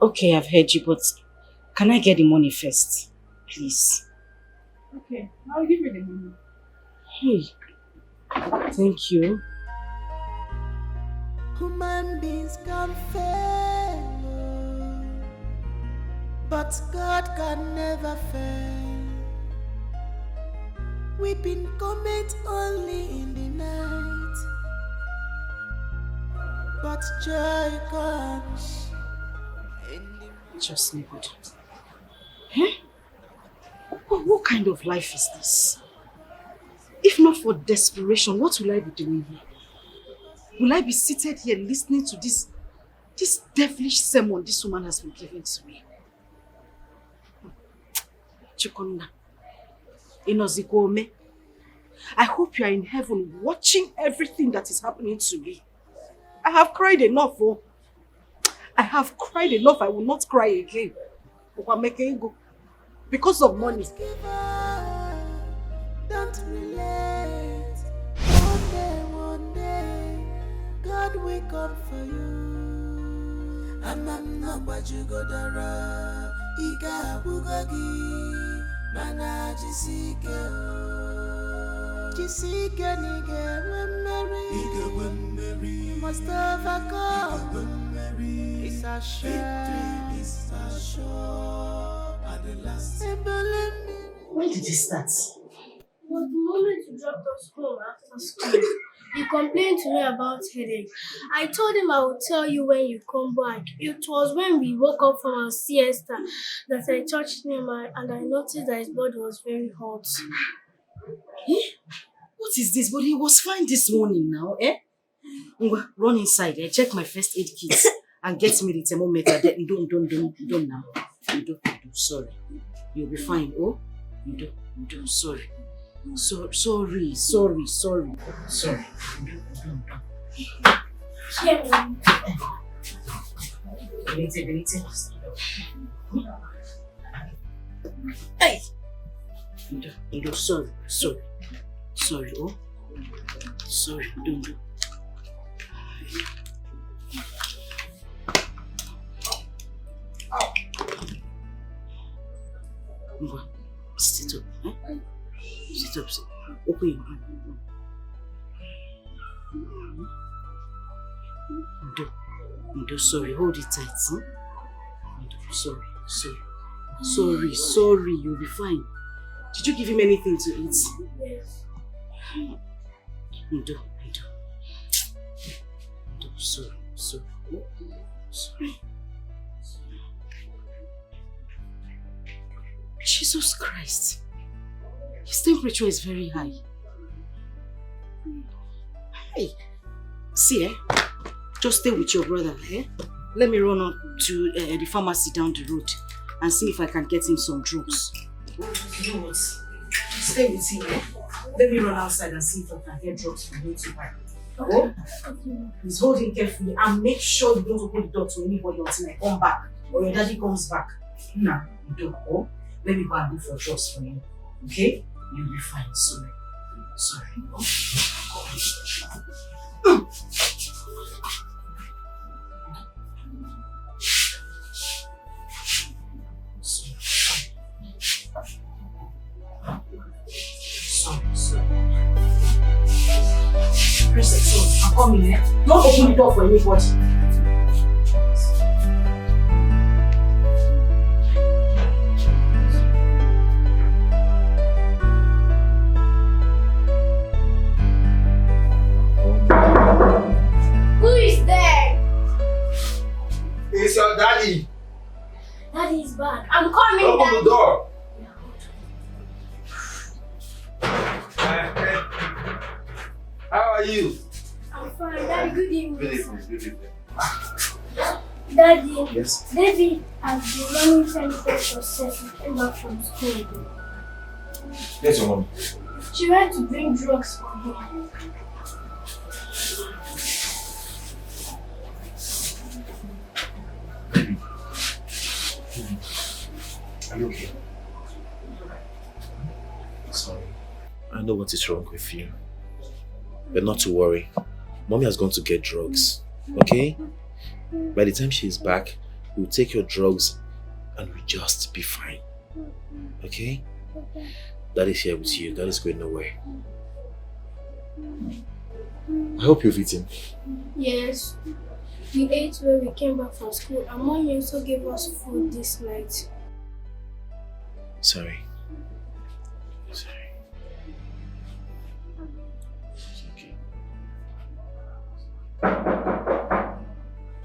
Okay, I've heard you, but can I get the money first? Please. Okay, I'll give you the money. Hey, thank you. Human beings can fail, but God can never fail. Weeping cometh only in the night, but joy comes in the Just leave it. Huh? What kind of life is this? If not for desperation, what will I be doing here? Will I be seated here listening to this devilish sermon this woman has been giving to me? Chukonna, Inozikome, I hope you are in heaven watching everything that is happening to me. I have cried enough, oh. I have cried enough. I will not cry again. Because of money. Don't relate. One day, God will come for you. I'm not what you go dara. Ika bugogi, mana jisike. Jisike nige when you must overcome. It's a shame. It's a show. At the last. When did it start? But the moment you dropped us home after school, he complained to me about headache. I told him I would tell you when you come back. It was when we woke up from our siesta that I touched him and I noticed that his body was very hot. Eh? What is this? But he was fine this morning now, eh? Run inside, check my first aid kit and get me the thermometer. Don't now. You don't. Sorry. You'll be fine, oh? You don't. Sorry. Sorry. Benite. Hey! You sorry, oh? Sorry, don't. Sit up, eh? Sit up. Open your hand. Ndo, sorry, hold it tight, huh? Ndo, sorry, you'll be fine. Did you give him anything to eat? Yes. Ndo, sorry. Jesus Christ. His temperature is very high. Hey, see, just stay with your brother, eh? Let me run up to the pharmacy down the road and see if I can get him some drugs. You know what? Stay with him, eh? Let me run outside and see if I can get drugs for him to buy. Oh? Please hold him carefully and make sure you don't open the door to anybody until I come back or your daddy comes back. Nah, you don't. Oh? Let me go and look for drugs for you. Okay? You'll be fine. Sorry. Oh. Sorry. Press the phone. I'm coming, eh? Don't open the door for anybody. It's your daddy. Daddy is back. I'm coming. Open Daddy. the door. How are you? I'm fine. Daddy, good evening. Good evening. Daddy, Yes. David has been running 10 days for sex and came back from school. Yes, your mom. She went to bring drugs for him. Are you okay? Sorry. I know what is wrong with you. But not to worry. Mommy has gone to get drugs. Okay? By the time she is back, We'll take your drugs and we'll just be fine. Okay? Daddy's here with you. Daddy's going nowhere. I hope you've eaten. Yes. We ate when we came back from school and Mommy also gave us food this night. Sorry. Sorry. It's okay.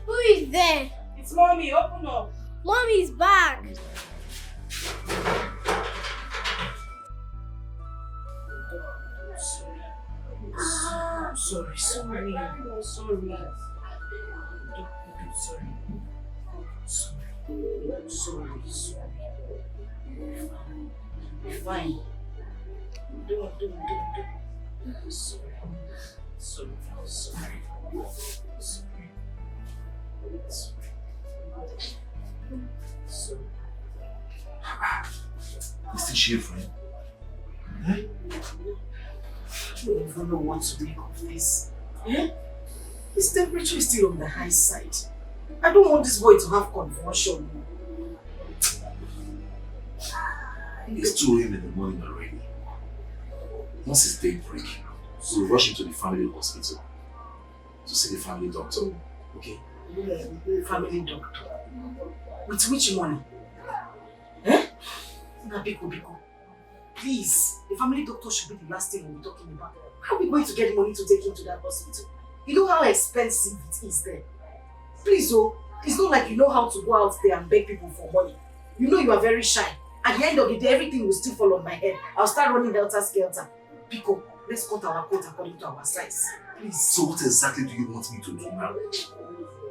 Who is there? It's Mommy, open up. Mommy is back. Sorry. Sorry. Fine. Don't. Sorry. Is this your friend? I don't even know what to make of this. His temperature is still on the high side. I don't want this boy to have convulsion. It's 2 a.m. in the morning already. Once it's daybreak, so we rush him to the family hospital to see the family doctor. Okay? Yeah, the family doctor. With which money? Biko. Please, the family doctor should be the last thing we'll be talking about. How are we going to get money to take him to that hospital? You know how expensive it is there. Please, it's not like you know how to go out there and beg people for money. You know you are very shy. At the end of the day, everything will still fall on my head. I'll start running helter-skelter. Biko, let's cut our coat according to our size. Please. So what exactly do you want me to do now?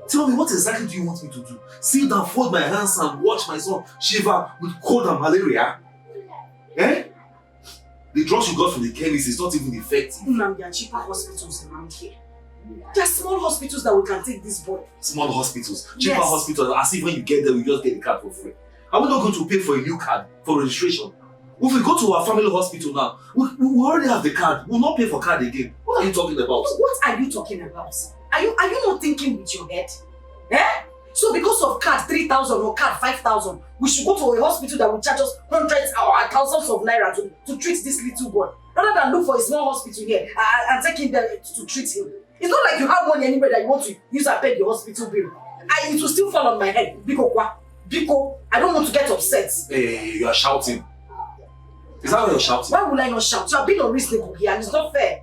Tell me, what exactly do you want me to do? Sit down, fold my hands and watch my son shiver with cold and malaria? The drugs you got from the chemist is not even effective. There are cheaper hospitals around here. There are small hospitals that we can take this boy. Small hospitals? Cheaper hospitals, as if when you get there, you just get the card for free. Are we not going to pay for a new card for registration? If we go to our family hospital now, we already have the card. We'll not pay for card again. What are you talking about? What are you talking about? Are you not thinking with your head? So because of card 3,000 or card 5,000, we should go to a hospital that will charge us hundreds or thousands of naira to treat this little boy, rather than look for a small hospital here and take him there to treat him. It's not like you have money anywhere that you want to use and pay the hospital bill. And it will still fall on my head. Biko, I don't want to get upset. Hey, you are shouting. Is that why you're shouting? Why would I not shout? You are being unreasonable here and it's not fair.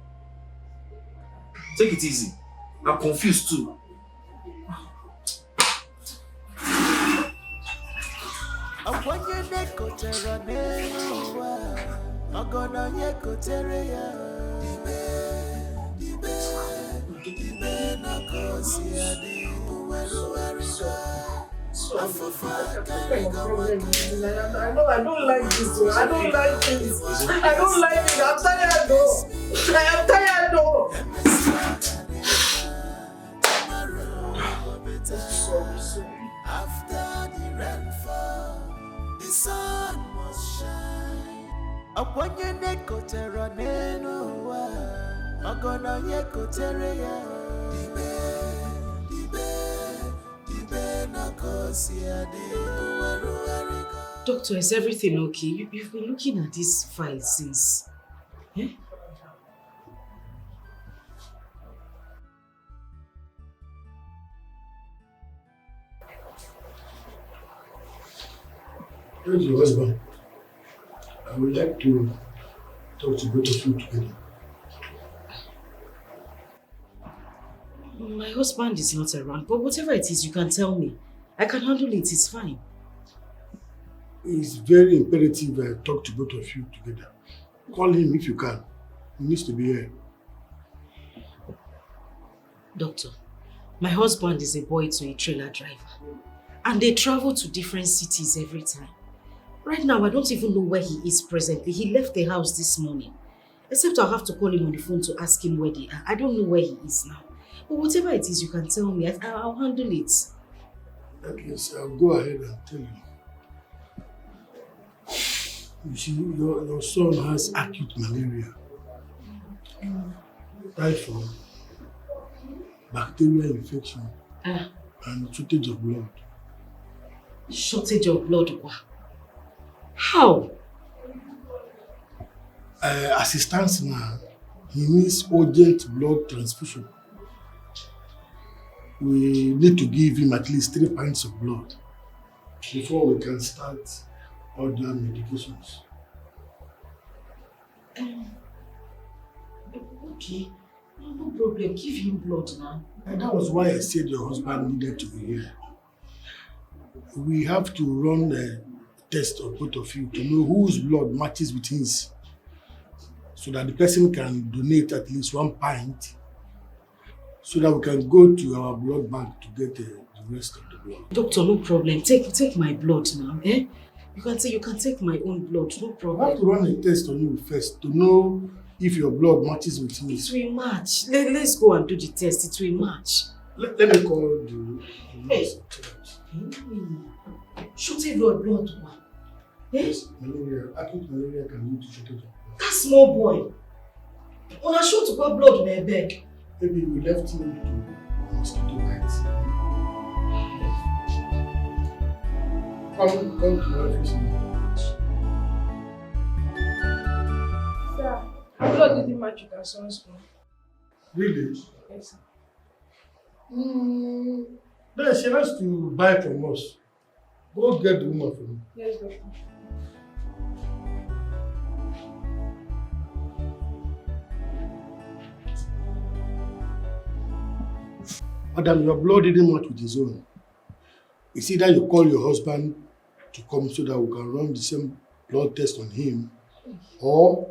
Take it easy. I'm confused too. I don't like this. I don't like this. I don't like it. I'm tired though. I am tired though. Sorry. After the rainfall, the sun must shine. Upon your neck, Terraneno, Magona Yekoterea, Doctor, is everything okay? You've been looking at this file since. Where's your husband? I would like to talk to both of you together. My husband is not around, but whatever it is, you can tell me. I can handle it, it's fine. It's very imperative I talk to both of you together. Call him if you can. He needs to be here. Doctor, my husband is a boy to a trailer driver. And they travel to different cities every time. Right now, I don't even know where he is presently. He left the house this morning. Except I'll have to call him on the phone to ask him where they are. I don't know where he is now. But whatever it is, you can tell me. I'll handle it. Okay, so I'll go ahead and tell you. You see, your son has acute malaria, typhoid, bacterial infection, and shortage of blood. Shortage of blood. How? As it stands now, he needs urgent blood transfusion. We need to give him at least 3 pints of blood before we can start other medications. Okay, no problem. Give him blood now. And that was why I said your husband needed to be here. We have to run a test of both of you to know whose blood matches with his, so that the person can donate at least 1 pint, so that we can go to our blood bank to get the rest of the blood. Doctor, no problem. Take my blood now. You can take my own blood. No We problem. have to run a test on you first to know if your blood matches with his. It will match. Let's go and do the test. It will match. Let me call the nurse. Shortage of blood. Yes, malaria, acute malaria can lead to shortage of blood. That small boy. On a short of blood in my bed. Maybe we left him to mosquito bites. Come to my office. Sir, my blood didn't match with our son's blood. Really? Yes, sir. Then she has to buy from us. Go get the woman for me. Yes, doctor. Madam, your blood didn't match with his own. It's either you call your husband to come so that we can run the same blood test on him, or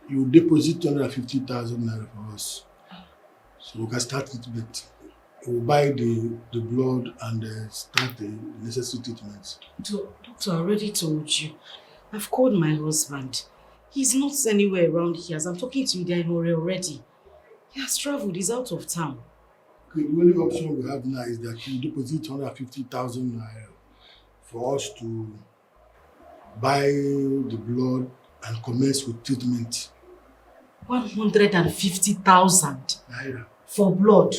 you deposit 250,000 naira for us so we can start treatment. We'll buy the blood and start the necessary treatments. Doctor, I already told you. I've called my husband. He's not anywhere around here. As I'm talking to you, there already. He has traveled. He's out of town. Okay, the only option we have now is that you deposit 250,000 naira for us to buy the blood and commence with treatment. 150,000 Naira. for blood.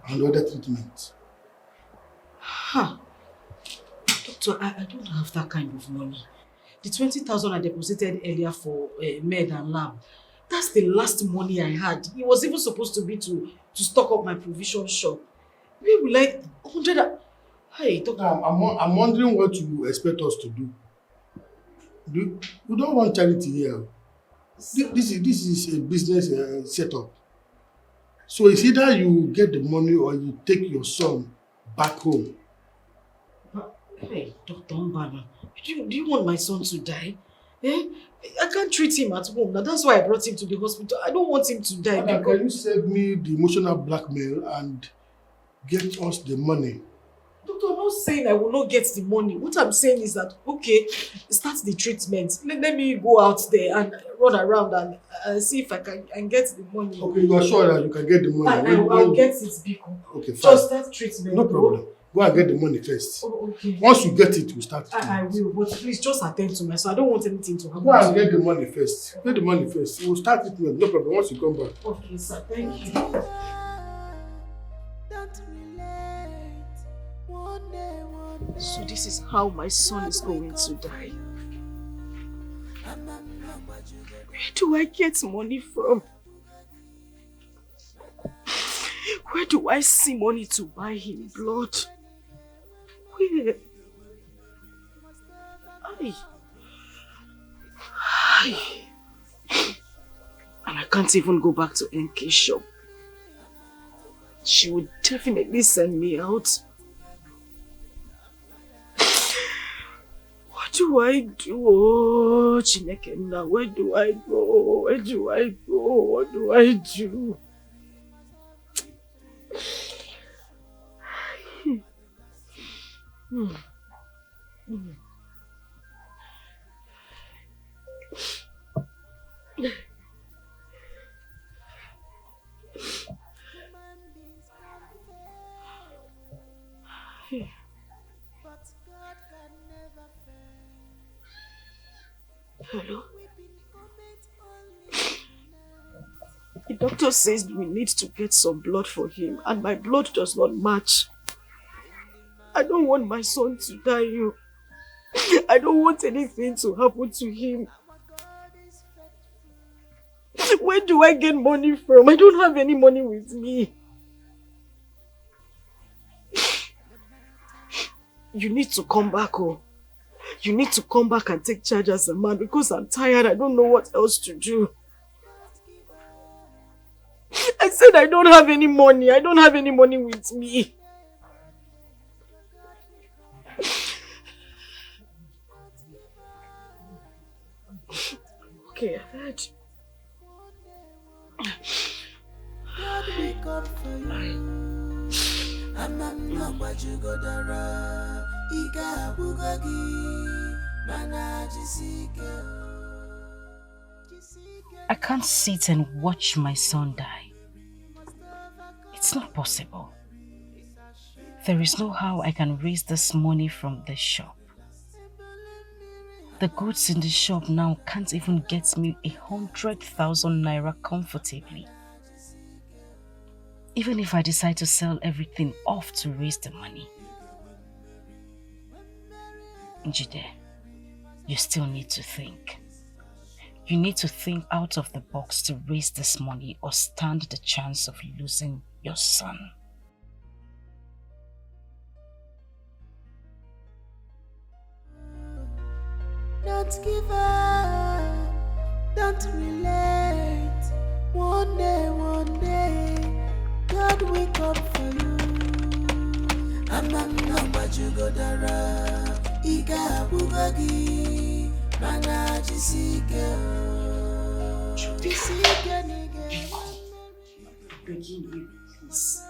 And other treatments. Huh. Doctor, I don't have that kind of money. The 20,000 I deposited earlier for med and lab, that's the last money I had. It was even supposed to be to stock up my provision shop. Maybe like 100. Hey, doctor. I'm wondering what you expect us to do. We don't want charity here. This is a business setup. So it's either you get the money or you take your son back home. Hey, Dr. Mbana, do you want my son to die? I can't treat him at home. Now that's why I brought him to the hospital. I don't want him to die. Can you save me the emotional blackmail and get us the money? Doctor, I'm not saying I will not get the money. What I'm saying is that, okay, start the treatment. Let me go out there and run around and see if I can get the money. Okay, you are sure that you can get the money? I'll get it, Biko. Okay, fine. Just start treatment. No problem. Go and get the money first. Oh, okay. Once you get it, we'll start. I will, but please just attend to me. So I don't want anything to happen. Go and get the money first. Get the money first. We'll start treatment. No problem. Once you come back. Okay, sir. Thank you. So this is how my son is going to die. Where do I get money from? Where do I see money to buy him blood? Where? Aye. And I can't even go back to NK's shop. She would definitely send me out. What do I do? Oh, Chineke, now where do I go? Where do I go? What do I do? Hello? The doctor says we need to get some blood for him and my blood does not match. I don't want my son to die, you. I don't want anything to happen to him. Where do I get money from? I don't have any money with me. You need to come back, oh. You need to come back and take charge as a man because I'm tired. I don't know what else to do. I said I don't have any money. I don't have any money with me. Okay, I've heard. I can't sit and watch my son die. It's not possible. There is no how I can raise this money from the shop. The goods in the shop now can't even get me 100,000 naira comfortably. Even if I decide to sell everything off to raise the money. Jide, you still need to think. You need to think out of the box to raise this money or stand the chance of losing your son. Don't give up, don't relent. One day, God will come for you. I'm not what you go dara. Iga bugagi, mana jisike. Begging you, please.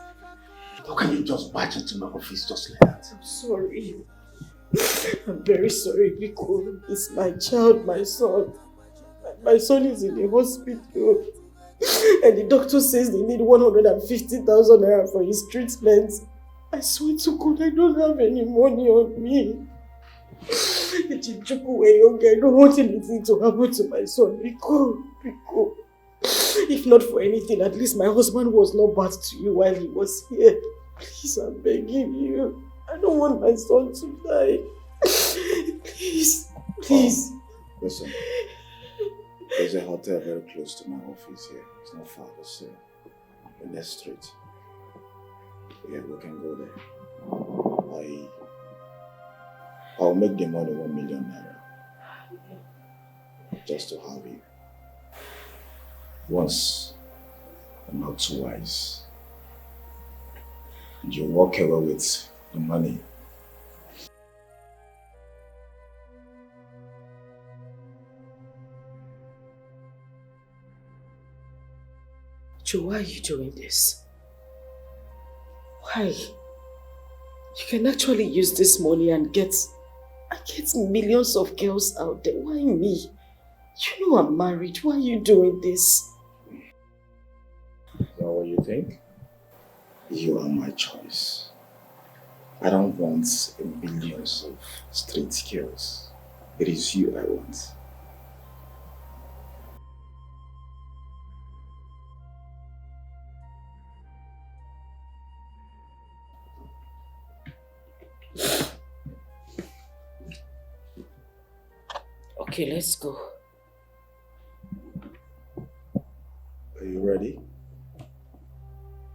How can you just barge into my office just like that? I'm sorry. I'm very sorry because it's my child, my son. My son is in the hospital and the doctor says they need 150,000 naira for his treatment. I swear to God, I don't have any money on me. I don't want anything to happen to my son. Rico. If not for anything, at least my husband was not bad to you while he was here. Please, I'm begging you. I don't want my son to die. Please. Listen, there's a hotel very close to my office here. It's not far, it's in that street. Yeah, we can go there. I'll make the money 1 million naira. Just to have you. Once, and not twice. And you walk away with the money. Joe, why are you doing this? Why? You can actually use this money and get millions of girls out there. Why me? You know I'm married. Why are you doing this? Is that what you think? You are my choice. I don't want millions of street girls. It is you I want. Okay, let's go. Are you ready?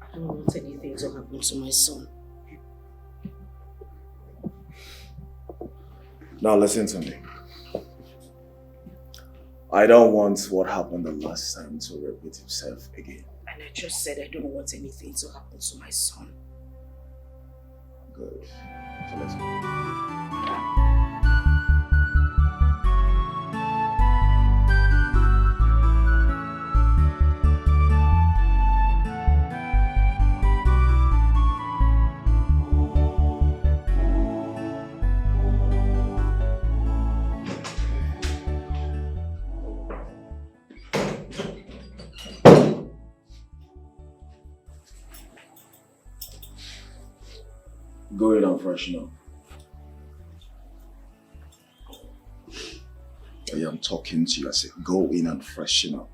I don't want anything to happen to my son. Now listen to me. I don't want what happened the last time to repeat itself again. And I just said I don't want anything to happen to my son. Good. So let's go. Go in and freshen up. I am talking to you. I said, go in and freshen up.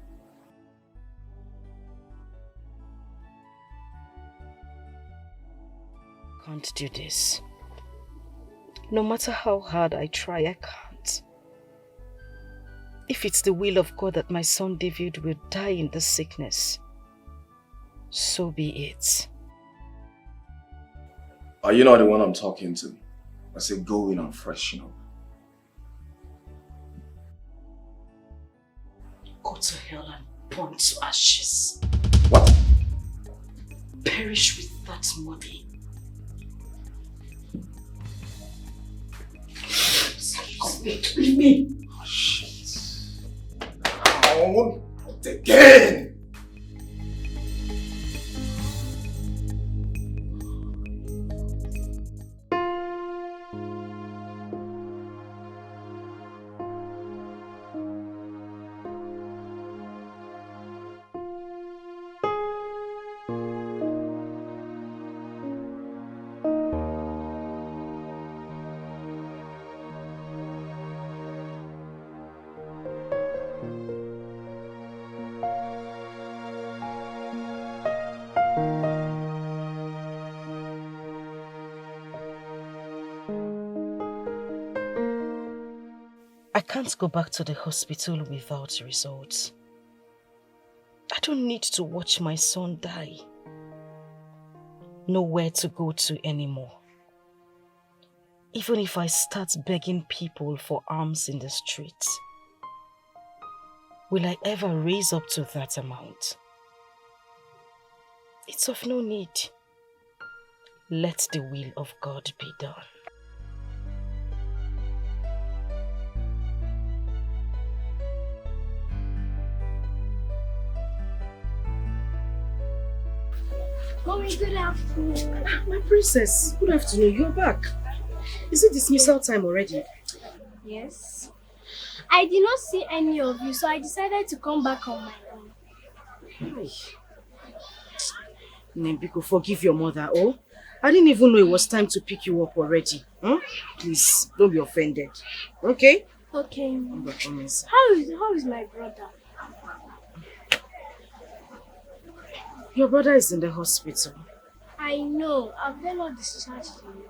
Can't do this. No matter how hard I try, I can't. If it's the will of God that my son David will die in this sickness, so be it. Are you not the one I'm talking to? I said go in and freshen up. Go to hell and burn to ashes. What? Perish with that money. Leave me. Oh shit. Oh, not again! I can't go back to the hospital without results. I don't need to watch my son die. Nowhere to go to anymore. Even if I start begging people for alms in the streets, will I ever raise up to that amount? It's of no need. Let the will of God be done. Mommy, good afternoon. My princess, good afternoon. You're back. Is it dismissal time already? Yes. I did not see any of you, so I decided to come back on my own. Nembiko, forgive your mother, oh? I didn't even know it was time to pick you up already. Please, don't be offended. Okay? Okay. I promise. How is my brother? Your brother is in the hospital. I know. I've not discharged him.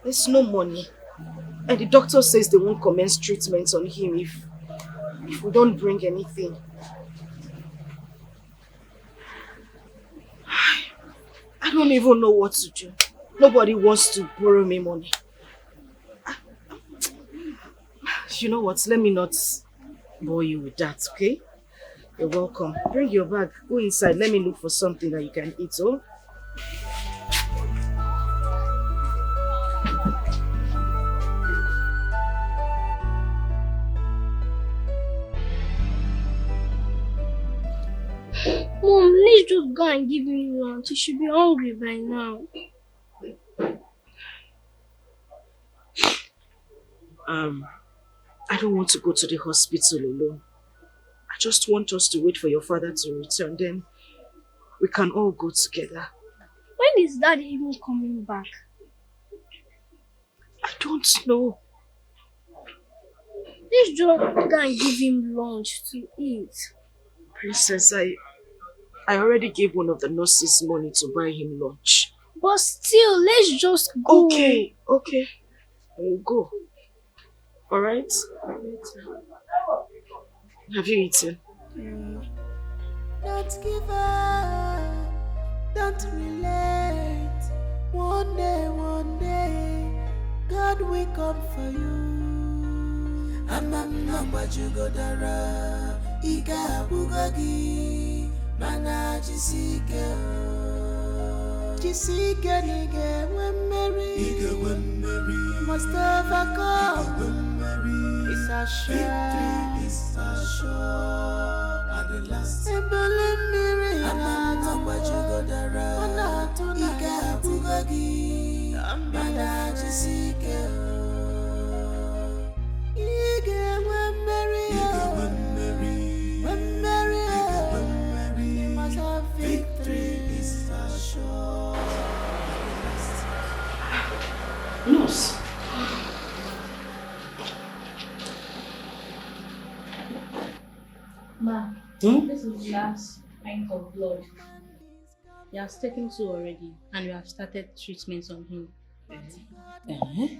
There's no money. And the doctor says they won't commence treatment on him if we don't bring anything. I don't even know what to do. Nobody wants to borrow me money. You know what? Let me not bore you with that, okay? You're welcome. Bring your bag. Go inside. Let me look for something that you can eat, oh? Mom, let's just go and give him lunch. He should be hungry by now. I don't want to go to the hospital alone. I just want us to wait for your father to return, then we can all go together. When is Dad even coming back? I don't know. Let's just go and give him lunch to eat. Princess, I already gave one of the nurses money to buy him lunch. But still, let's just go. Okay. We'll go. Alright? Have you eaten? Don't give up, don't relate. One day, God will come for you. Amam namba jugodara, iga bugogi, mana jisike nige wemmeri, must overcome. It's a shame, it's a show. At the last, Ebele Anatoma Jugodara, Ika Bugagi, Mana Jessica. Ige Wemmeri, you must have victory, it's a show. Nurse. Ma, this is the last pint of blood. He has taken 2 already, and we have started treatment on him. Eh?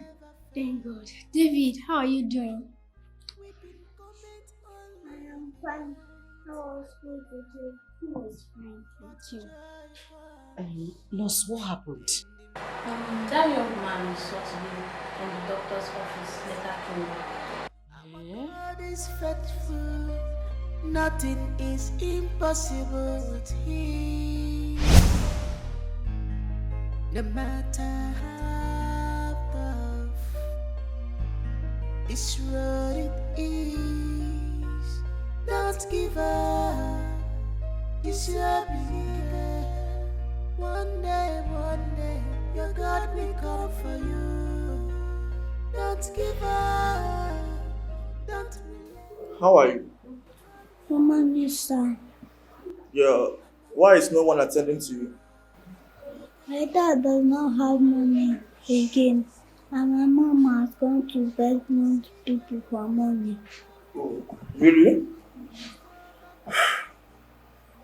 Thank God. David, how are you doing? I am fine. How was school today? It was fine, thank you. Nurse, what happened? That young man saw today from the doctor's office later came back. God is faithful, nothing is impossible with Him. No matter how tough this road it is, don't give up. You shall believe. One day, your God will come for you. Don't give up. Don't. How are you? Mama, Nisa, Yeah. Why is no one attending to you? my dad does not have money again, and my mom has gone to beg most people for money. Oh, really?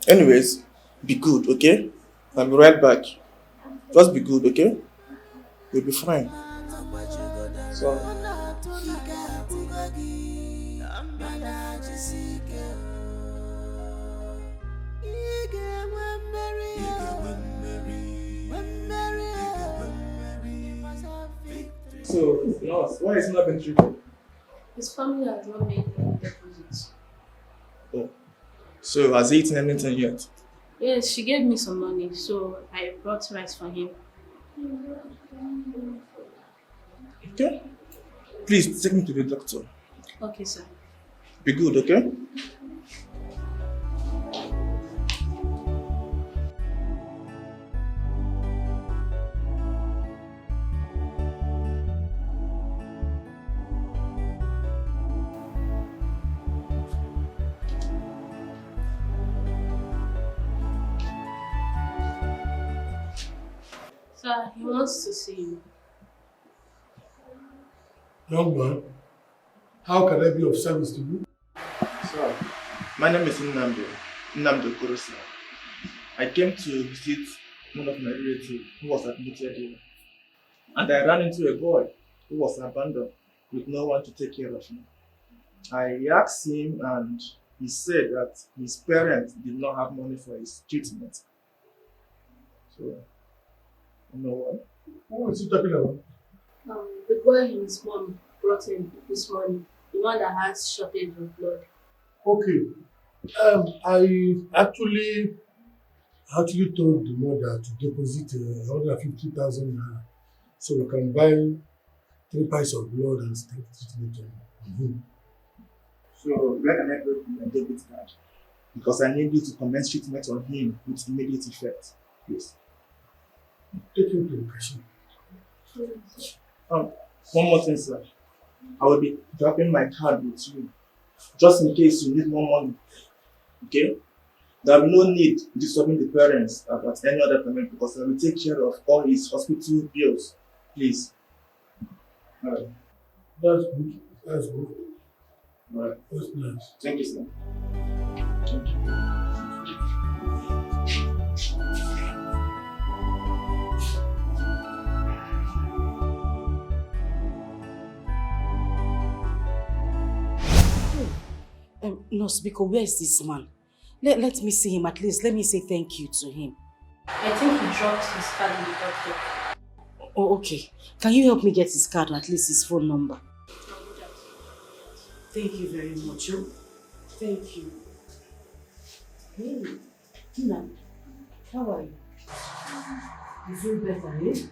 Anyways, be good, okay? I'll be right back. Just be good, okay? You'll be fine. So, nurse, why is he not being treated? His family has not made any deposits. Oh, so has he eaten anything yet? Yes, she gave me some money, so I brought rice for him. Okay? Please take me to the doctor. Okay, sir. Be good, okay? Sir, he wants to see you. Young man, how can I be of service to you? Sir, my name is Nnamdi Okorosa. I came to visit one of my relatives who was admitted here. And I ran into a boy who was abandoned with no one to take care of him. I asked him and he said that his parents did not have money for his treatment. So, you know what? Who is he talking about? The boy his mom brought him this morning, the one that has shortage of blood. Okay. I actually told the mother to deposit 150,000 naira so we can buy 3 pints of blood and start treatment on him. So, where can I put my debit card? Because I need you to commence treatment on him with immediate effect. Please. Take him to the cashier. One more thing, sir. I will be dropping my card with you, just in case you need more money. Okay? There will be no need disturbing the parents about any other payment because I will take care of all his hospital bills. Please. Alright. That's good. That's good. Alright. That's nice. Thank you, sir. Thank you. Nurse Biko, where is this man? Let me see him at least. Let me say thank you to him. I think he dropped his card in the doctor. Oh, okay. Can you help me get his card or at least his phone number? Thank you very much. Oh. Thank you. Hey, Tina, how are you? You feel better, eh?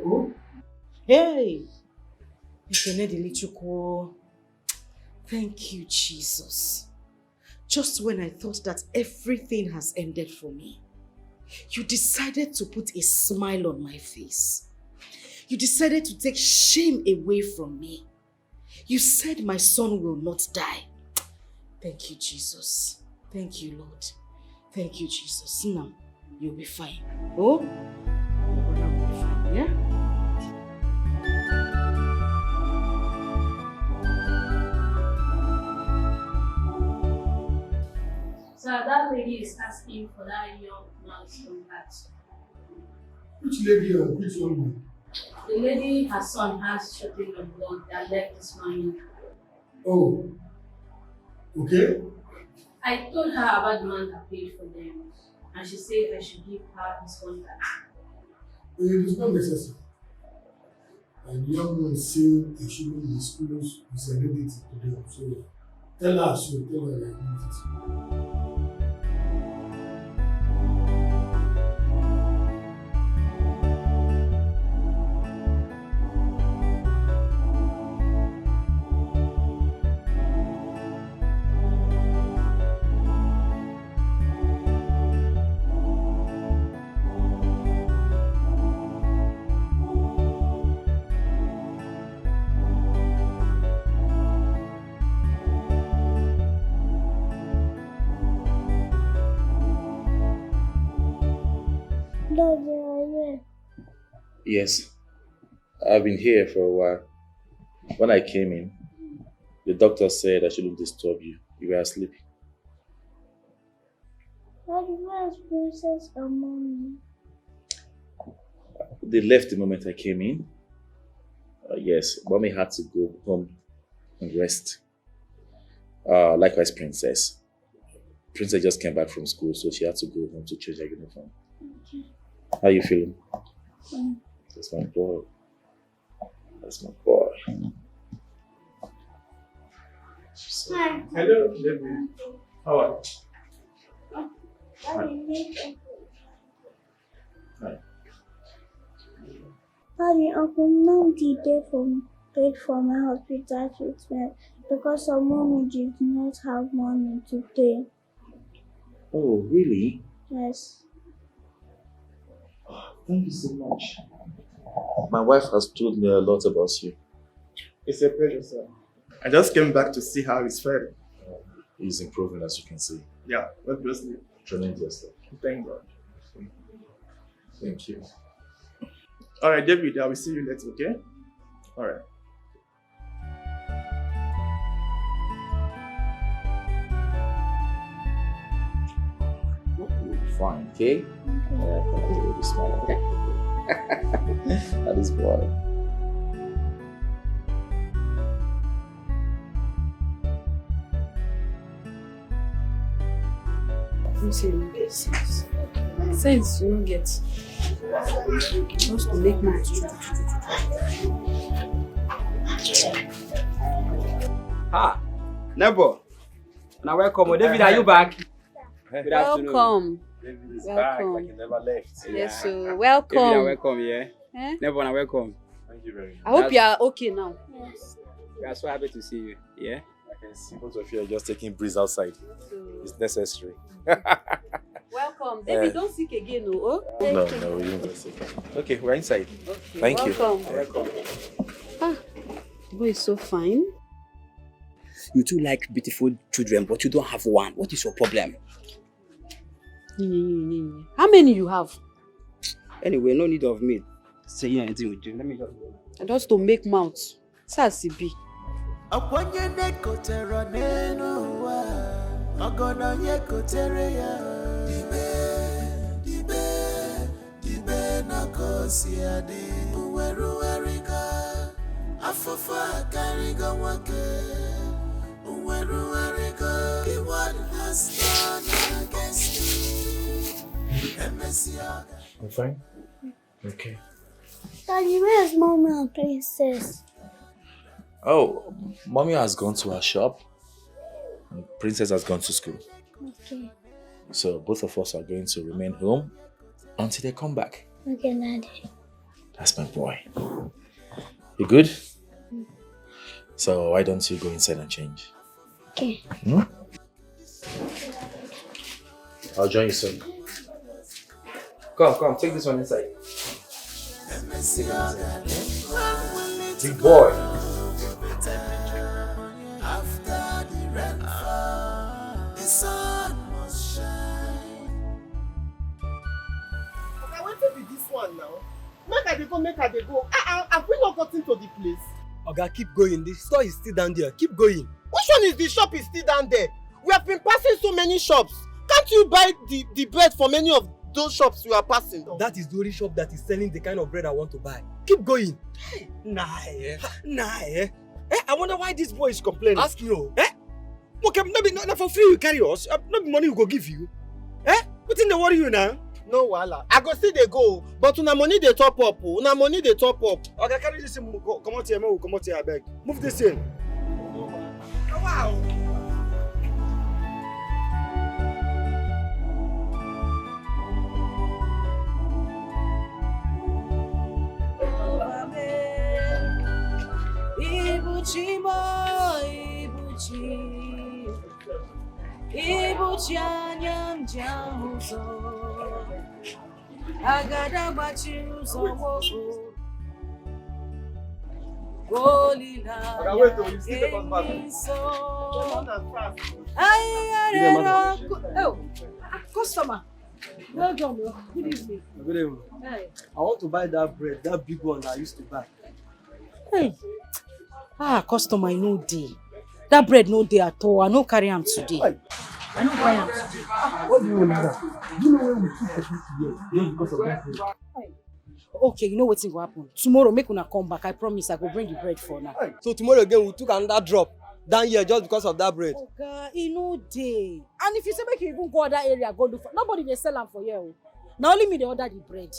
Oh? Hey! Thank you, Jesus. Just when I thought that everything has ended for me, you decided to put a smile on my face. You decided to take shame away from me. You said my son will not die. Thank you, Jesus. Thank you, Lord. Thank you, Jesus. Now, you'll be fine. Oh? Your brother will be fine, yeah? So that lady is asking for that young man's contact. Which lady and which young man? The lady, her son has shortage of blood that left this man. Oh, okay. I told her about the man that paid for them, and she said I should give her his contact. It is not necessary. And the young man saying he shouldn't disclose his identity to them. So tell her her identity. Daddy, are you? Yes, I've been here for a while. When I came in, the doctor said I shouldn't disturb you. You were asleep. Daddy, where's Princess and Mommy? They left the moment I came in. Yes, Mommy had to go home and rest. Likewise, Princess. Princess just came back from school, so she had to go home to change her uniform. Okay. How are you feeling? Fine. That's my boy. That's my boy. So, Hi. Hello, David. How are you? Daddy, Uncle Namdi paid for my hospital treatment because our mommy did not have money to pay. oh, really? Yes. Thank you so much. My wife has told me a lot about you. It's a pleasure, sir. I just came back to see how he's faring. He's improving, as you can see. Yeah, obviously. Tremendously. Thank God. Thank you. Alright, David, I will see you later, okay? Alright. You'll be fine, okay? You'll be smart, okay? That is boy. Sense you don't get. Just to make my Ha! Neighbor. Now welcome. David, are you back? Good afternoon. Welcome. David is Welcome. back like he never left. Yes, so David, welcome. welcome, yeah. Eh? Neighbor, welcome. Thank you very much. I hope you are okay now. Yes. We are so happy to see you. Yeah. I can see both of you are just taking breeze outside. So, It's necessary. welcome. David, don't sick again, no? Oh? No, we don't get sick. Okay, we're inside. Okay. Thank you. Welcome. Ah, the boy is so fine. You two like beautiful children, but you don't have one. What is your problem? How many you have? Anyway, no need of me saying anything with you. Let me just go. Just to make mouth. That's it be. Akwanye nekotera nenu wa Ogono yekotere ya Dibe na kosi ade Uweru erika Afafa kariga wake Uweru erika What has done against me I'm fine? Okay. Daddy, where's Mommy and Princess? Oh, Mommy has gone to her shop and Princess has gone to school. Okay. So both of us are going to remain home until they come back. Okay, Daddy. That's my boy. You good? So why don't you go inside and change? Okay. I'll join you soon. Come, take this one inside. Big boy. After the rainfall, the sun must shine. I want to be this one now. Make I dey go. Have we not gotten to the place? Oga, keep going. The store is still down there. Keep going. Which one is the shop is still down there? We have been passing so many shops. can't you buy the bread from any of those shops you are passing? That is the only shop that is selling the kind of bread I want to buy. Keep going. Nah, I wonder why this boy is complaining. Ask you. Okay, not for free you carry us. Not money we go give you. What in the worry you now? No wahala. I go see they go, but una money they top up. Una money they top up. Okay, carry this in. Come out here, man. Come out here, I beg. Move this in. Wow. Ibuchi anyam jamuzo agada bachi uzowo golila Oh, customer. Well done, bro. Good evening. Good evening. Hey. I want to buy that bread, that big one that I used to buy. Hey. Customer, I no day. That bread no day at all. I no carry am today. I no buy am today. What do you want now? Do you know when we took this year? Just because of that bread. Okay, you know what's going to happen? Tomorrow, make una come back. I promise I go bring the bread for now. So tomorrow again, we took another drop down here just because of that bread. Okay, you know day. And if you say make you even go other area, go do for nobody they sell them for you. Now only me they order the bread.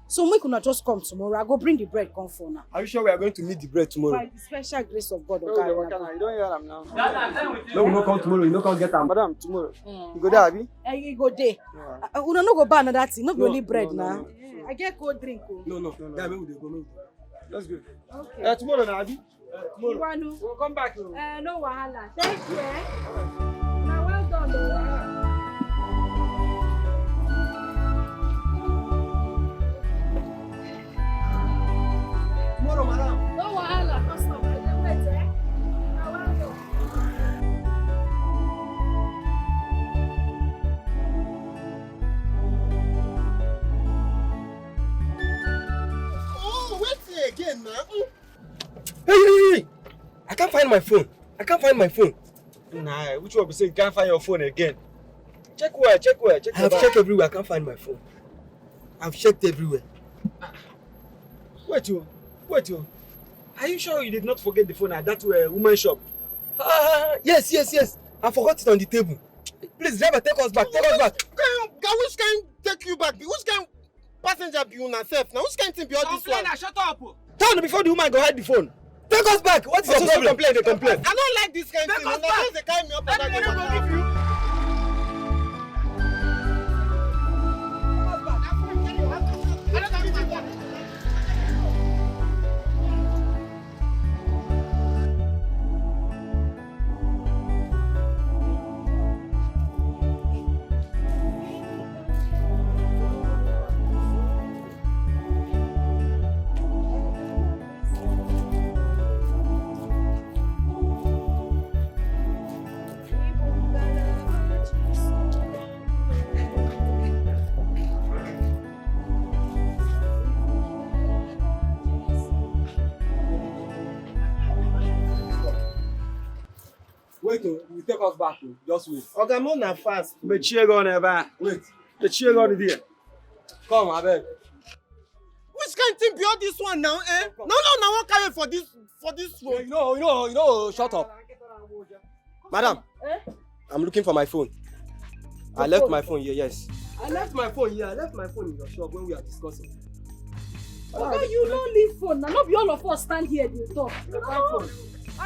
So make una just come tomorrow. I go bring the bread come for now. Are you sure we are going to meet the bread tomorrow? By the special grace of God. You don't hear them now. No, we no come tomorrow. You no come get them. Madam, tomorrow. You go there, Abi? You go there. Una no go buy another thing. No be only bread now. I get cold drink. No. Yeah, maybe they go. Let's go. Okay. Tomorrow now, Abi? Tomorrow. We'll come back. No wahala. Thank you. Now well done. Tomorrow, madam. No wahala. Customer. Wait, Now well done. Oh, wait again, man. Hey! I can't find my phone. Nah, which one be say you can't find your phone again? Check where. I have checked everywhere. I can't find my phone. I've checked everywhere. Wait, you. Are you sure you did not forget the phone at that woman's shop? Yes. I forgot it on the table. Please, driver, take us back. Which can take you back? Which can passenger be on herself? Now, which can thing be all this one? Shut up. Turn before the woman go hide the phone. Take us back. What is your problem? They complain. I don't like this kind of thing. Unless they carry me up and down. Wait, you take us back. Just wait. Okay, I'm on fast. But cheer on ever. Wait. The cheer on there. Come, I beg. Which kind of thing be all this one now, eh? No, I won't carry for this road. You know, shut up. Madam, I'm looking for my phone. I left my phone here, yes. I left my phone here. I left my phone in your shop when we are discussing. Okay, you don't leave phone. Now, not be all of us stand here and talk.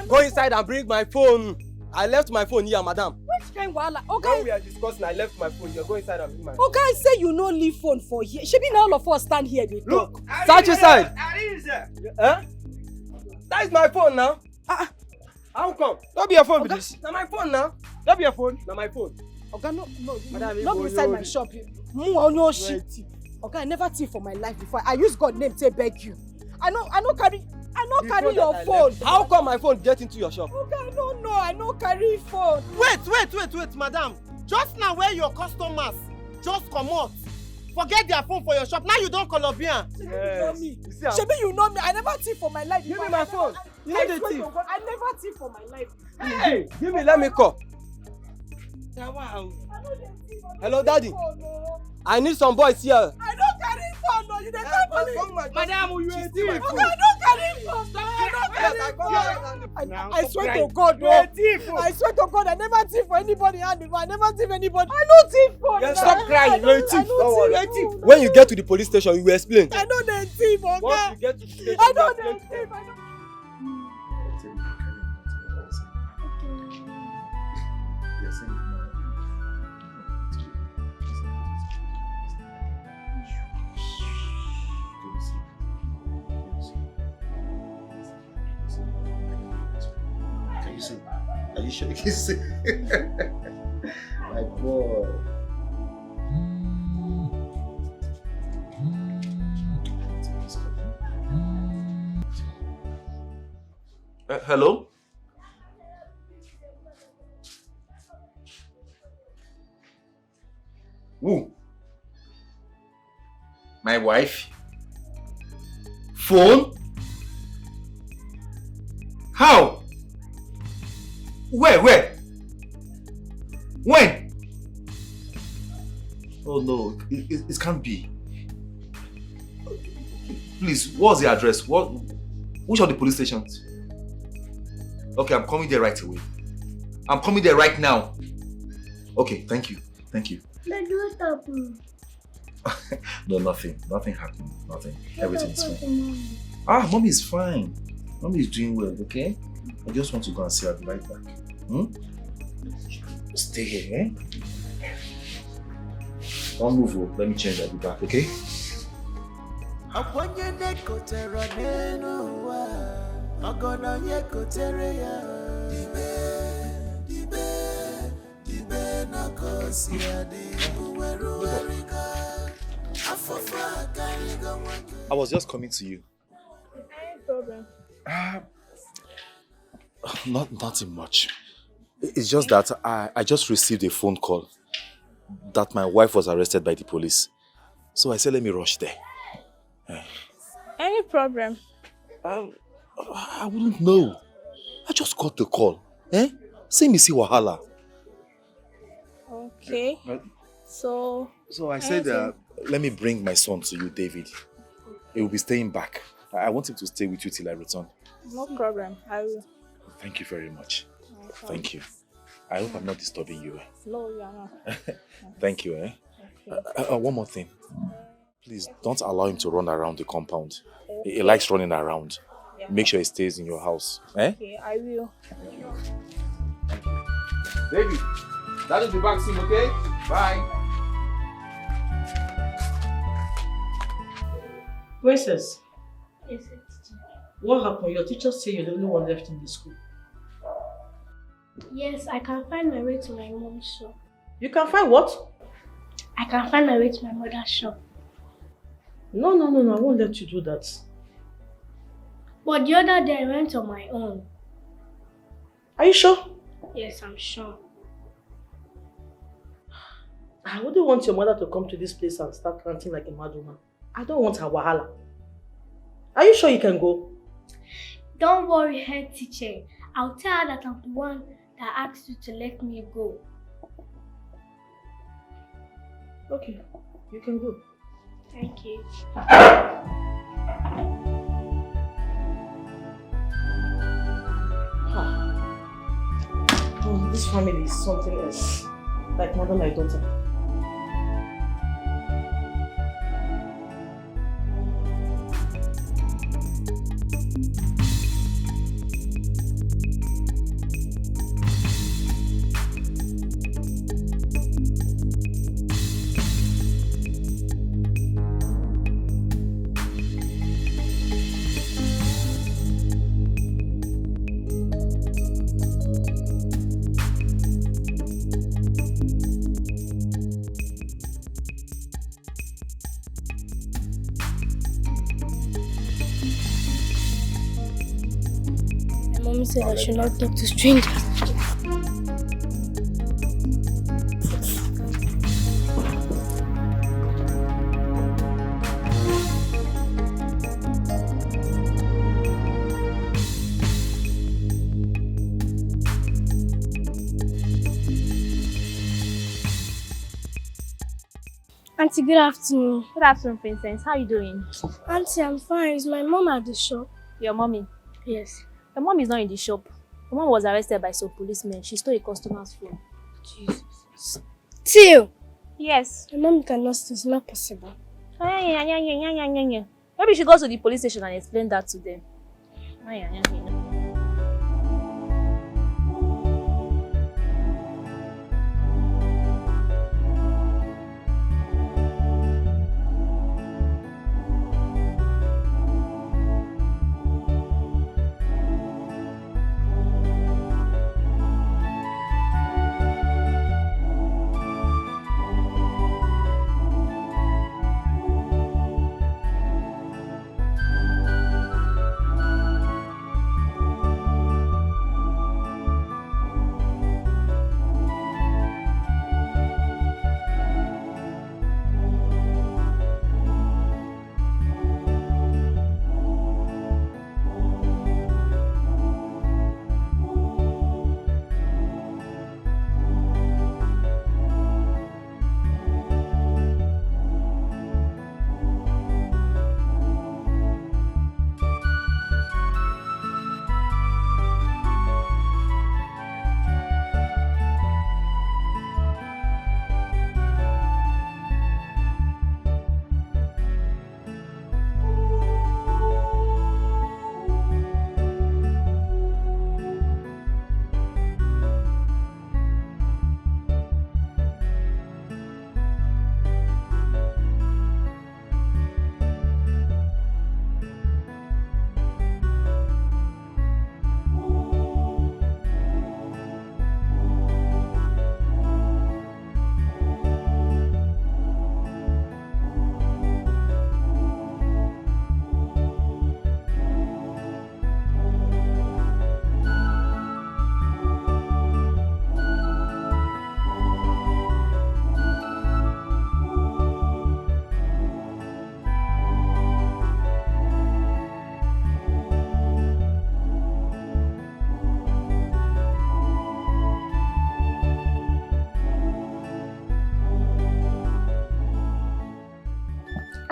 Go inside and bring my phone. I left my phone here, madam. Which kind of wahala? Okay. When we are discussing, I left my phone here. Go inside and bring my phone. Okay, I say you no leave phone for here. Should be now all of us stand here and talk. Look, search inside. That is my phone now. How come? Don't be your phone with this. Now my phone now. Don't be your phone. Now my phone. Okay, no, not inside my shop. Okay, I never thief for my life before. I use God name to beg you. I no carry your phone. How come my phone get into your shop? Okay, I no carry phone. Wait, madam. Just now where your customers just come out. Forget their phone for your shop. Now you don't Colombian. Yes. Shebi, you know me. I never thief for my life. Give me my phone. You know the thief. I never thief for my life. Hey, give me. Let me call. Hello, Daddy. I need some boys here. I don't carry phone, no. You don't carry phone. Madam, you a thief. Okay, I don't carry phone. I swear to God, no. I swear to God, I never thief for anybody hand before. I never thief anybody. I don't thief for Yeah, stop crying. You're a thief. You're a thief. When you get to the police station, you will explain. I know they thief, okay? Once you get to the station, I know they thief. Are you sure you can see? My boy. Hello? Who? My wife? Phone? How? Where? When? Oh no, it can't be. Please, what's the address? Which of the police stations? Okay, I'm coming there right away. I'm coming there right now. Okay, thank you. No, nothing. Nothing happened. Nothing. Everything's fine. Mommy is fine. Mommy is doing well, okay? I just want to go and see her. I'll be right back. Stay here, eh? Don't move, oh. Let me change. I'll be back, okay? I was just coming to you. No problem. Nothing much. It's just that I just received a phone call that my wife was arrested by the police. So I said, let me rush there. Any problem? I wouldn't know. I just got the call. Say me see wahala. Okay. So I said, let me bring my son to you, David. He will be staying back. I want him to stay with you till I return. No problem. I will. Thank you very much. Thank you. I hope I'm not disturbing you. No, you are not. Thank you. Okay. One more thing. Please don't allow him to run around the compound. Okay. He likes running around. Yeah. Make sure he stays in your house. Okay, I will. Baby, that will be back soon, okay? Bye. Princess. Yes, what happened? Your teacher said you're the only one left in the school. Yes, I can find my way to my mom's shop. You can find what? I can find my way to my mother's shop. No, I won't let you do that. But the other day I went on my own. Are you sure? Yes, I'm sure. I wouldn't want your mother to come to this place and start ranting like a mad woman. I don't want her wahala. Are you sure you can go? Don't worry, head teacher. I'll tell her that I'm the one that asked you to let me go. Okay, you can go. Thank you. Oh, this family is something else. Like mother, like daughter. Mommy said I should not talk to strangers. Auntie, good afternoon. Good afternoon, Princess. How are you doing? Auntie, I'm fine. Is my mom at the shop? Your mommy? Yes. Your mom is not in the shop. Your mom was arrested by some policemen. She stole a customer's phone. Jesus. Till? Yes. My mom cannot steal. It's not possible. Maybe she goes to the police station and explain that to them.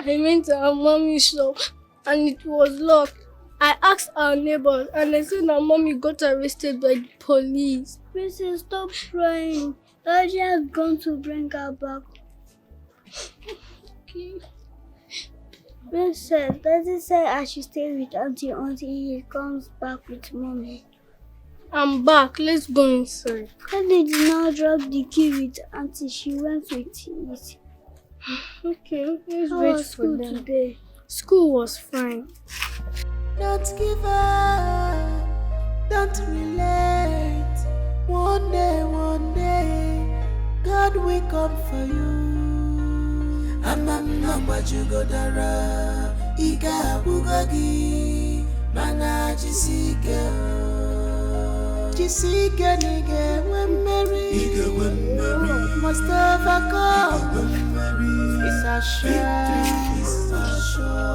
I went to our mommy's shop and it was locked. I asked our neighbors and they said our mommy got arrested by the police. Princess, stop crying. Daddy has gone to bring her back. Okay. Princess, Daddy said I should stay with Auntie until he comes back with mommy. I'm back. Let's go inside. Daddy did not drop the key with Auntie. She went with it. Okay, let's How wait was for school them. today? School was fine. Don't give up, don't relate. One day, God will come for you. Amam but you go dara, Iga Bugagi, Mana Jessica. Jessica nigga, when Mary, Mustafa come, when Mary. It's a shame, it's a shame.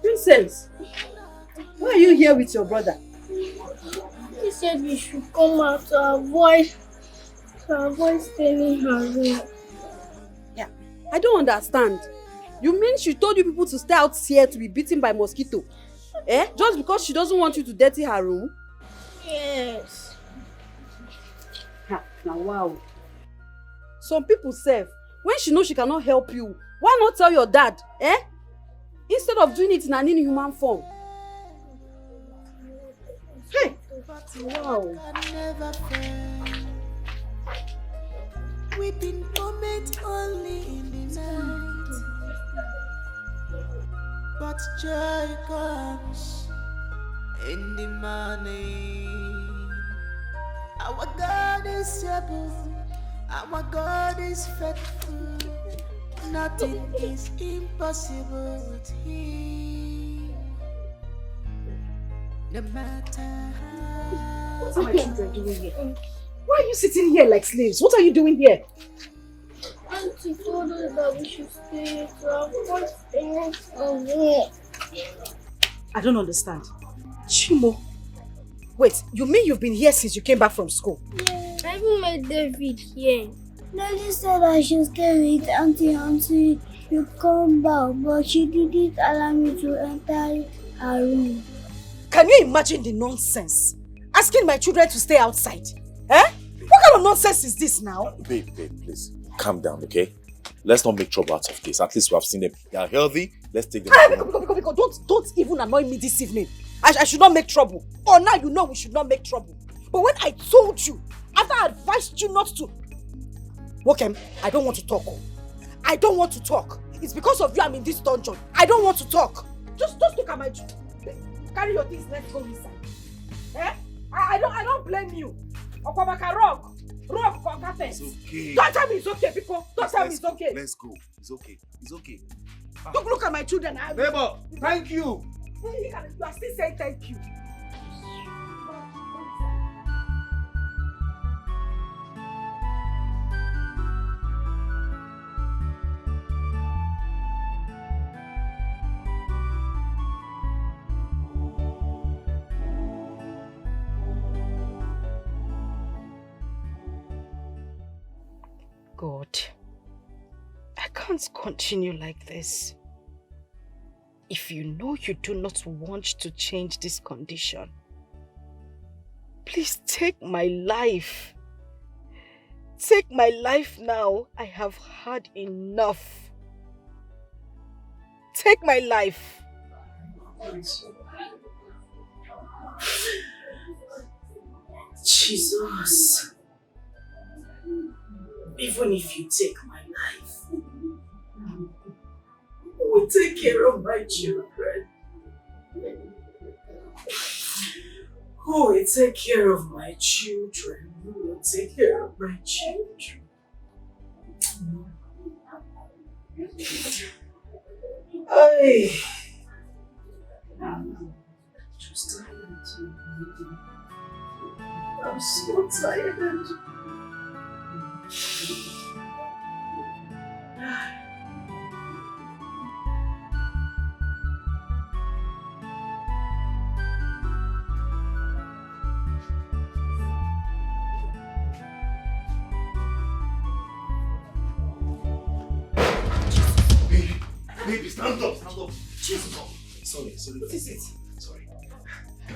Princess, why are you here with your brother? He said we should come out to avoid staying in her room. Yeah, I don't understand. You mean she told you people to stay out here to be beaten by mosquito? Eh? Just because she doesn't want you to dirty her room? Yes. Now wow. Some people say, when she knows she cannot help you, why not tell your dad? Eh? Instead of doing it in an inhuman form. Hey! Wow. Weeping moment only in the night, but joy comes in the morning. Our God is able, our God is faithful. Nothing is impossible with Him. No matter how. What are my children doing here? Why are you sitting here like slaves? What are you doing here? Auntie told us that we should stay to avoid staying away. I don't understand. Chimo. Wait, you mean you've been here since you came back from school? Yes. I even made David here. Daddy said I should stay with Auntie until you come back, but she didn't allow me to enter her room. Can you imagine the nonsense? Asking my children to stay outside? Eh? What kind of nonsense is this now? Babe, please. Calm down, okay? Let's not make trouble out of this. At least we have seen them. They are healthy. Let's take them. Don't even annoy me this evening. I should not make trouble. Oh, now you know we should not make trouble. But when I told you, after I advised you not to... Wokem, I don't want to talk. I don't want to talk. It's because of you I'm in this dungeon. I don't want to talk. Just look at my... Carry your things, let's go inside. Eh? I don't blame you. Okwabaka rock for carpet. It's okay. Don't tell me it's okay, people. Don't tell me it's okay. Let's go. It's okay. It's okay. Don't look at my children. Neighbor, thank you. You are still saying thank you. God, I can't continue like this. If you know you do not want to change this condition, please take my life. Take my life now. I have had enough. Take my life. Jesus. Even if you take my life, who will take care of my children? Who will take care of my children? Who will take care of my children? Just tired. I'm so tired. Baby, stand up. Jesus. Sorry. What is it? Sorry.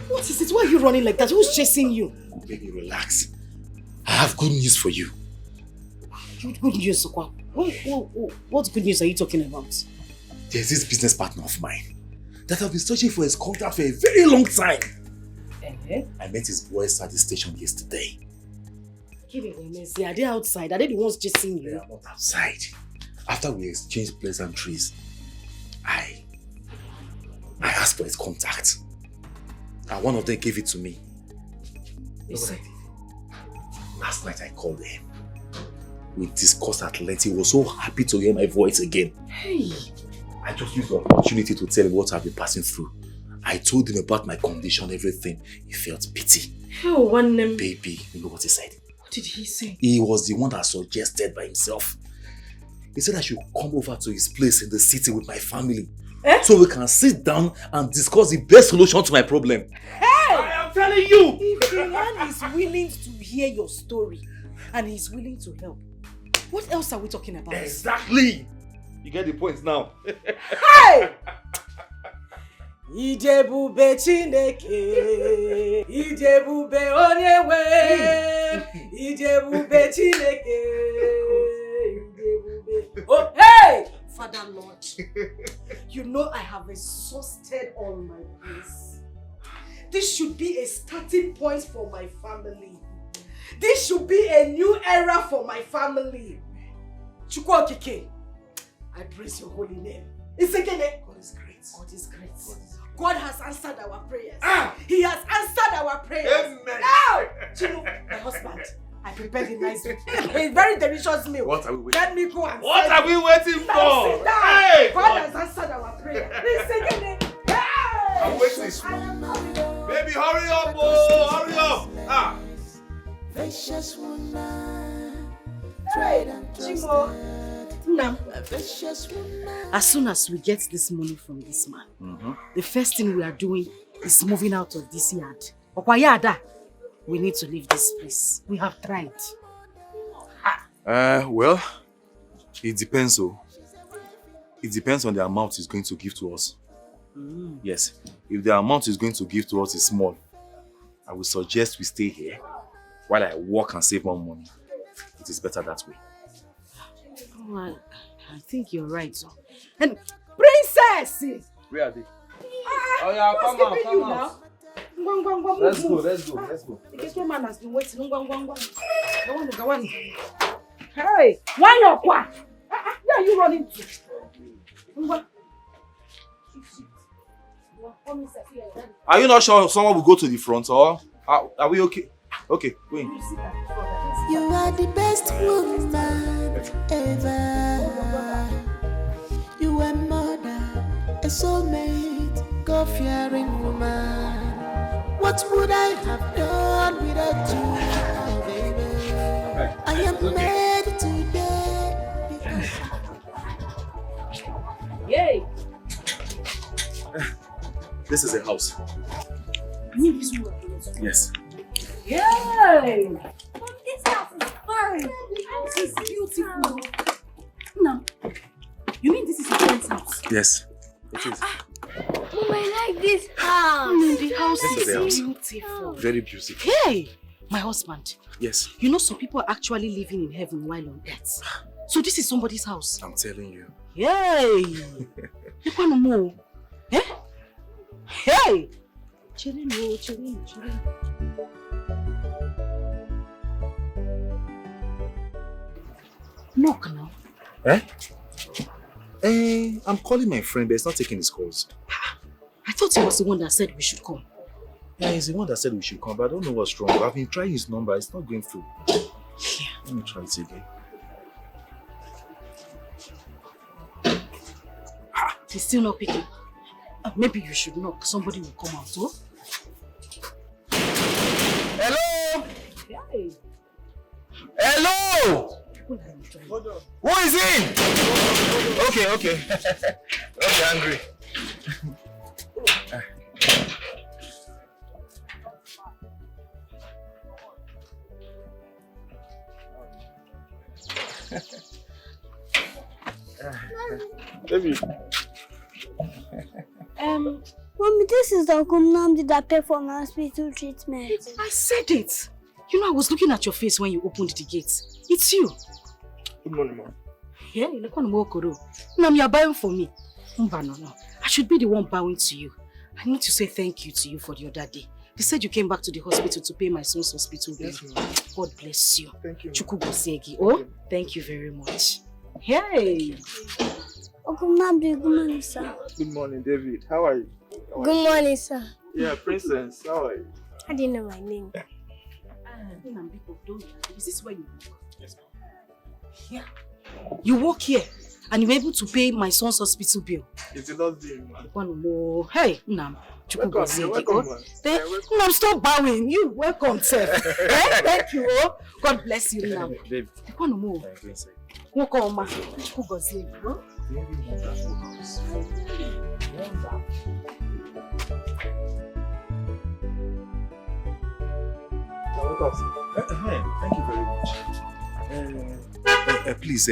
What is it? Why are you running like that? Who's chasing you? Baby, relax. I have good news for you. Good news, Sokwa. What good news are you talking about? There's this business partner of mine that I've been searching for his contact for a very long time. I met his boys at the station yesterday. Are they outside? Are they the ones chasing you? They are not outside. After we exchanged pleasantries, I asked for his contact. And one of them gave it to me. Listen. Last night I called him. We discussed at length. He was so happy to hear my voice again. Hey! I just used the opportunity to tell him what I've been passing through. I told him about my condition, everything. He felt pity. Baby, you know what he said? What did he say? He was the one that suggested by himself. He said I should come over to his place in the city with my family. So we can sit down and discuss the best solution to my problem. Hey! I am telling you! If the man is willing to hear your story and he's willing to help, what else are we talking about? Exactly! You get the point now. Hey! Ijebube Chineke, Ijebube Onyewe, Ijebube Chineke, Ijebube. Oh, hey! Father Lord, you know I have exhausted all my grace. This should be a starting point for my family. This should be a new era for my family. Chukwu Okike, I praise your holy name. Isekene. God is great. God is great. God has answered our prayers. He has answered our prayers. Amen. Now, Chino, my husband, I prepared a nice meal. A very delicious meal. What are we waiting? Let me go and What are we waiting for? Now sit down. Hey, God has answered our prayer. Isekene. Hey! I'm waiting. Baby, hurry up, oh, hurry up. Vicious woman, Hey, Chimo. Now, as soon as we get this money from this man, the first thing we are doing is moving out of this yard. Okwayada. we need to leave this place. We have tried. Well, it depends. It depends on the amount he's going to give to us. Yes, if the amount he's going to give to us is small, I would suggest we stay here while I work and save more money. It is better that way. Oh, I think you're right. So. And Princess! Where are they? Oh yeah, come on. Let's go. The gate man has been waiting. Go on. Hey, why not? Where are you running to? Are you not sure someone will go to the front, or are we okay? Okay, go in. You are the best woman ever. You are mother, a soulmate, God-fearing woman. What would I have done without you, oh baby? I am made today because... Yay! This is a house. Yes. Yay! This house is fine. This house is beautiful. No. You mean this is your friend's house? Yes, it is. Mom, I like this house. The house This is the house. beautiful. Very beautiful. Hey, my husband. Yes. You know some people are actually living in heaven while on earth. So this is somebody's house. I'm telling you. Yay! You want to move? Eh? Hey! Chilling. Knock now. Eh? I'm calling my friend, but it's not taking his calls. I thought he was the one that said we should come. Yeah, he's the one that said we should come, but I don't know what's wrong. I've been trying his number, it's not going through. Let me try it again. He's still not picking. Maybe you should knock. Somebody will come out, oh? Hello? Hey. Hello? Who is in? Okay. Okay, angry. Baby. Mommy, this is the Kumnamdi that paid for my hospital treatment. I said it. You know, I was looking at your face when you opened the gate. It's you. Good morning, Mom. Yeah, you look on Mokoro. Now you're bowing for me. No. I should be the one bowing to you. I need to say thank you to you for the other day. They said you came back to the hospital to pay my son's hospital bill. Yes, God bless you. Thank you. Chukubosegi. Oh, thank you very much. Hey. Kumnamdi, good morning, sir. Good morning, David. How are you? Good morning, sir. Yeah, Princess. How are you? I didn't know my name. Is this where you work? Yes, ma'am. Yeah. You work here and you're able to pay my son's hospital bill. It's a lot deal, man. One more. Hey, Nam. Welcome, man. Nam, stop bowing. You welcome, sir. Thank you. God bless you, Nam. Babe. One more. Welcome, ma. Very wonderful house. Wonderful. Thank you very much. Please,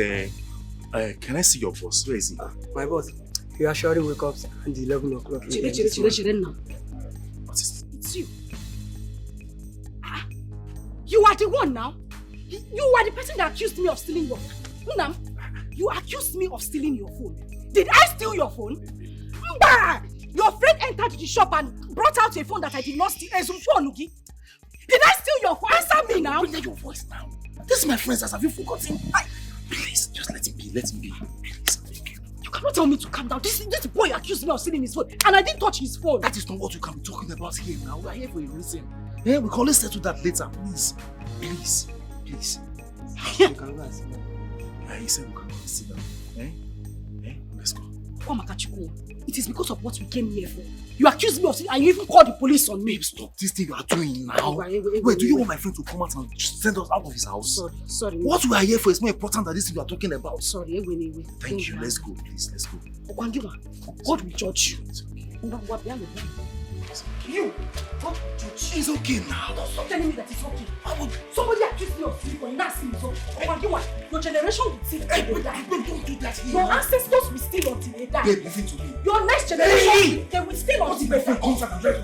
can I see your boss? Where is he? My boss, he actually wake up at 11 o'clock. Chile now. What is it? It's you. You are the one now. You are the person that accused me of stealing your phone. Nam, you accused me of stealing your phone. Did I steal your phone? Mba! Your friend entered the shop and brought out a phone that I did not steal. Did I steal your phone? Answer me now. Bring your voice now. This is my friend's house. Have you forgotten? Please, just let him be. Let him be. Please, thank you. You cannot tell me to calm down. This boy accused me of stealing his phone, and I didn't touch his phone. That is not what you can be talking about here now. We are here for a reason. Yeah, we can always settle that later. Please. You can go and sit down. He said we can go and sit down. Let's go. It is because of what we came here for. You accused me of stealing and you even called the police on me. Babe, stop this thing you are doing now. Wait, do you want my friend to come out and just send us out of his house? Sorry. What we are here for is more important than this thing you are talking about. Sorry, Thank you. Let's go, please. Let's go. God will judge you. You! What George? It's okay now. Don't stop telling me that it's okay. Somebody accused me of stealing and that's it's okay. Oh, your generation will steal until they die. Don't do that here. Your ancestors will steal until they die. Babe, listen to me. Your next generation, they will steal until they die. Comes and tries to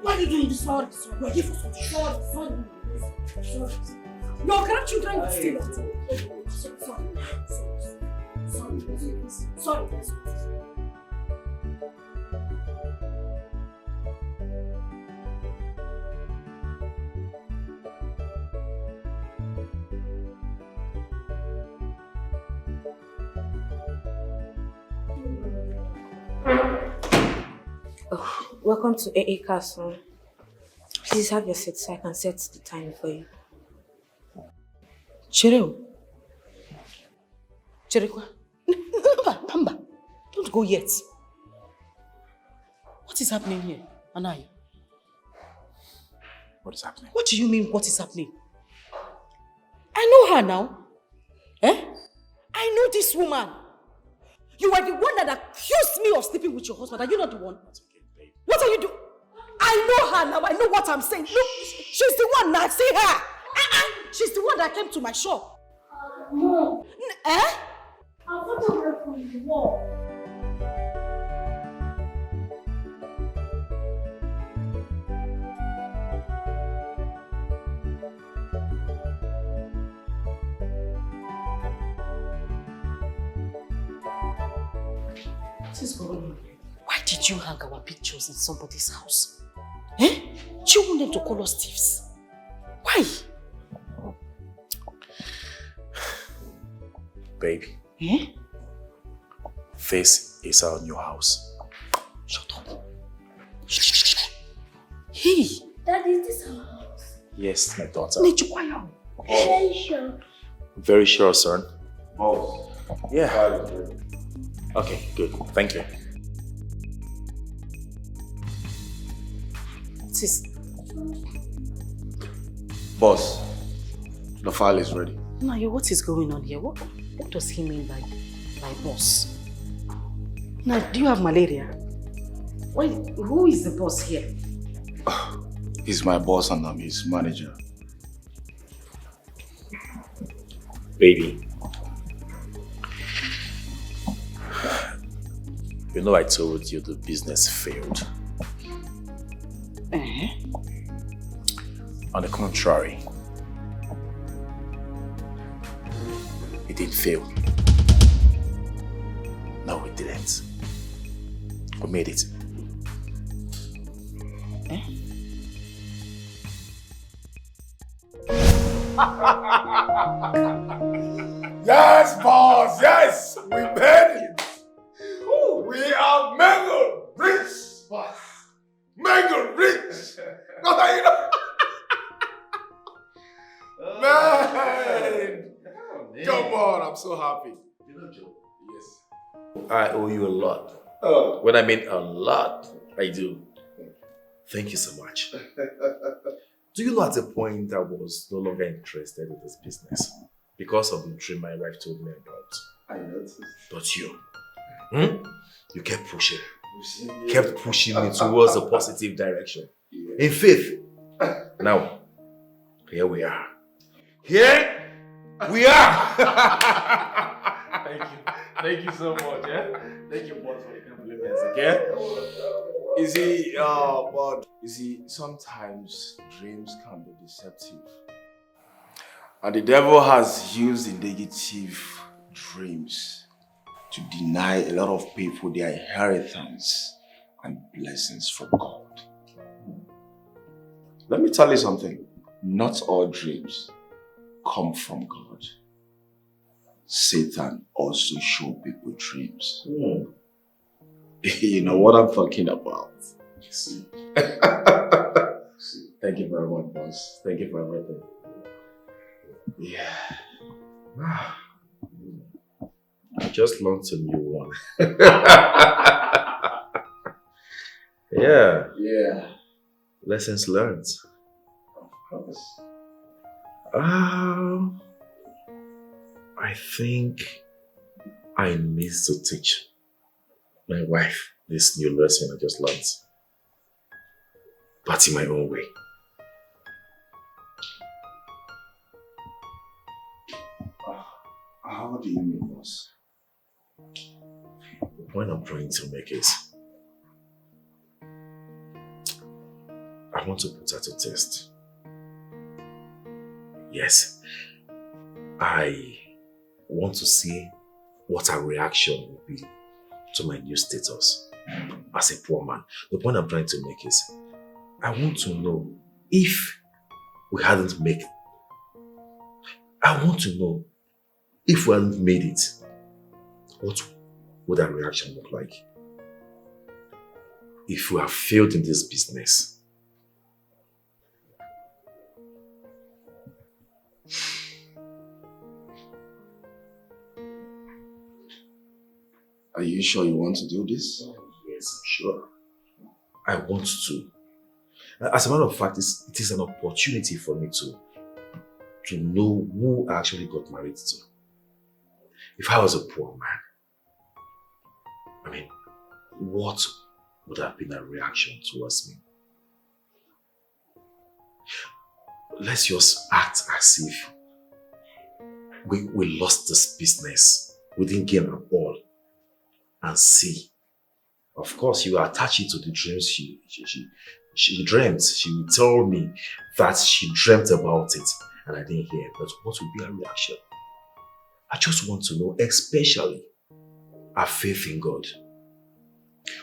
Why are you doing this? Sorry. We're here for something. Sorry. Your grandchildren will steal until Sorry. Oh, welcome to AA Castle. Please have your seat so I can set the time for you. Chereo. Cherekwa. Pamba. Don't go yet. What is happening here, Anai? What is happening? What do you mean, what is happening? I know her now. Eh? I know this woman. You are the one that accused me of sleeping with your husband. Are you not the one? What are you doing? I know her now. I know what I'm saying. Look, she's the one now. See her. She's the one that came to my shop. Mom. Eh? I got away from the wall. What is going on? Why did you hang our pictures in somebody's house? Eh? Do you want them to call us thieves? Why? Baby. Eh? This is our new house. Shut up. Hey! Daddy, is this our house? Yes, my daughter. Very sure. Very sure, son. Oh. Yeah. Okay, good. Thank you. What is... Boss, the file is ready. Nayo, what is going on here? What does he mean by boss? Now, do you have malaria? Wait, who is the boss here? He's my boss and I'm his manager. Baby. You know I told you the business failed. On the contrary, it didn't fail. No, it didn't. We made it. Yes, boss, yes! We made it! We are mega rich, boss! Mega rich! Not that you know. Man! Come on, I'm so happy. You know, Joe? Yes. I owe you a lot. When I mean a lot, I do. Thank you so much. Do you know at a point I was no longer interested in this business because of the dream my wife told me about? I noticed. But you, you kept pushing. Kept pushing me towards a positive direction. In faith. Now, here we are. Here we are! Thank you. Thank you so much, Thank you, boss, for the compliments, okay? You see, sometimes dreams can be deceptive. And the devil has used the negative dreams to deny a lot of people their inheritance and blessings from God. Let me tell you something. Not all dreams come from God. Satan also shows people dreams. You know what I'm talking about. Thank you very much, boss. Thank you for everything. Yeah. I just learned a new one. Yeah. Yeah. Lessons learned. Of course. I think I need to teach my wife this new lesson I just learned. but in my own way. How do you mean, boss? The point I'm trying to make is, I want to put her to test. Yes, I want to see what her reaction will be to my new status as a poor man. The point I'm trying to make is, I want to know if we hadn't made it. I want to know if we hadn't made it, what would our reaction look like? If we have failed in this business, are you sure you want to do this? Yes, I'm sure. I want to. As a matter of fact, it is an opportunity for me to know who I actually got married to. If I was a poor man, I mean, what would have been a reaction towards me? Let's just act as if we lost this business. We didn't gain at all. And see. Of course, you attach it to the dreams she dreamt. She would tell me that she dreamt about it and I didn't hear it. But what would be her reaction? I just want to know, especially our faith in God.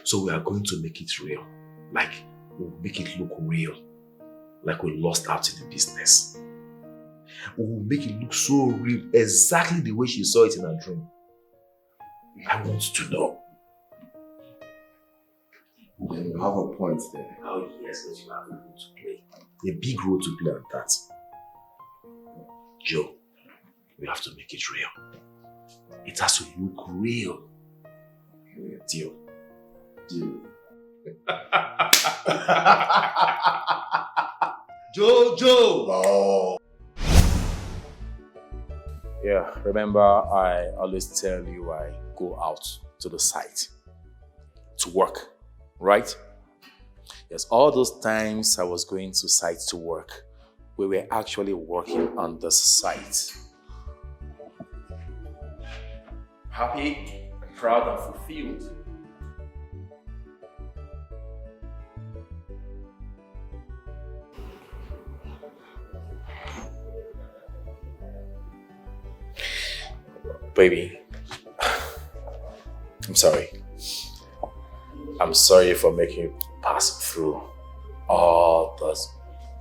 So we are going to make it real. Like, we'll make it look real. Like we lost out in the business. We will make it look so real, exactly the way she saw it in her dream. I want to know. Then you have a point there. Oh yes, but you have a role to play. A big role to play at that. Joe, we have to make it real. It has to look real. Deal. Deal. Jojo! Oh. Yeah, remember I always tell you I go out to the site to work, right? Yes, all those times I was going to site to work, we were actually working on the site. Happy, proud, and fulfilled. Baby, I'm sorry. I'm sorry for making you pass through all this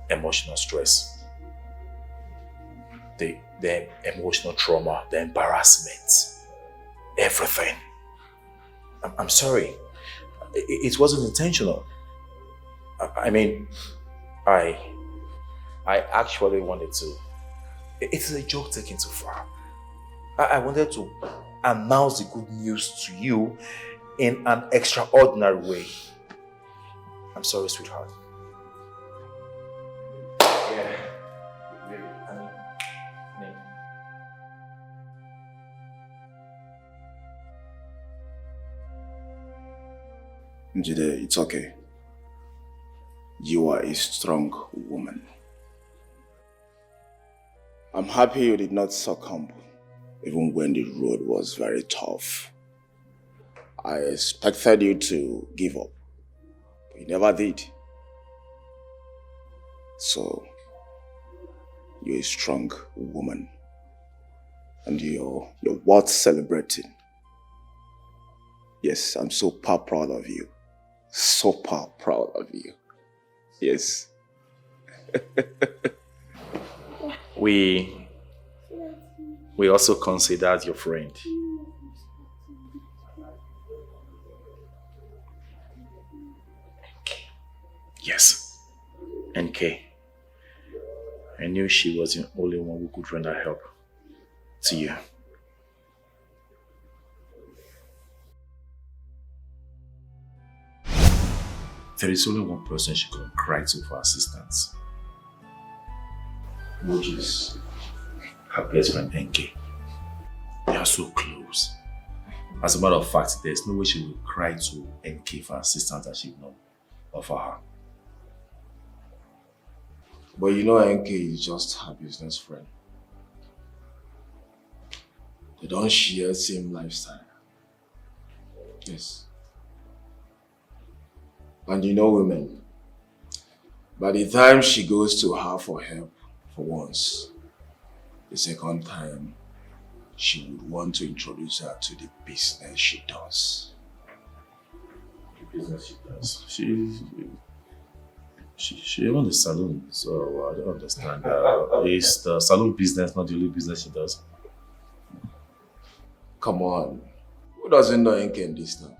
emotional stress. The emotional trauma, the embarrassment, everything. I'm sorry. It wasn't intentional. I mean, I actually wanted to. It is a joke taken too far. I wanted to announce the good news to you in an extraordinary way. I'm sorry, sweetheart. Yeah. Njide, it's okay. You are a strong woman. I'm happy you did not succumb, even when the road was very tough. I expected you to give up, but you never did. So, you're a strong woman, and you're worth celebrating. Yes, I'm so proud of you. So proud of you. Yes. We also considered your friend. Yes, NK. I knew she was the only one who could render help to you. There is only one person she can cry to for assistance. Which is her best friend NK. They are so close. As a matter of fact, there's no way she will cry to NK for assistance that she will not offer her. But you know NK is just her business friend. They don't share same lifestyle. Yes. And you know women, by the time she goes to her for help for once, the second time, she would want to introduce her to the business she does. The business she does? She owns a salon, so I don't understand. Is the salon business not the only business she does? Come on. Who doesn't know NK in this town?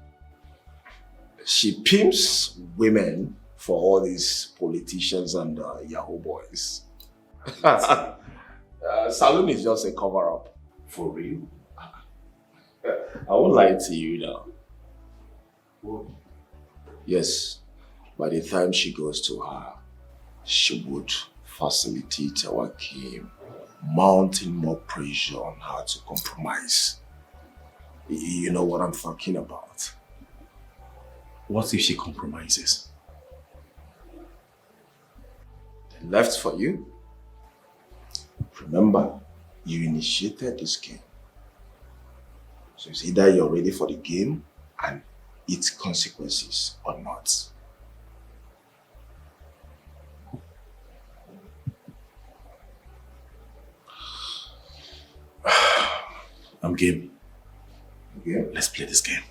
She pimps women for all these politicians and Yahoo boys. Salon is just a cover-up. For real? I won't lie to you now. Whoa. Yes, by the time she goes to her, she would facilitate our game, mounting more pressure on her to compromise. You know what I'm talking about. What if she compromises? Then left for you. Remember, you initiated this game. So it's either you're ready for the game and its consequences or not. I'm game. Okay. Let's play this game.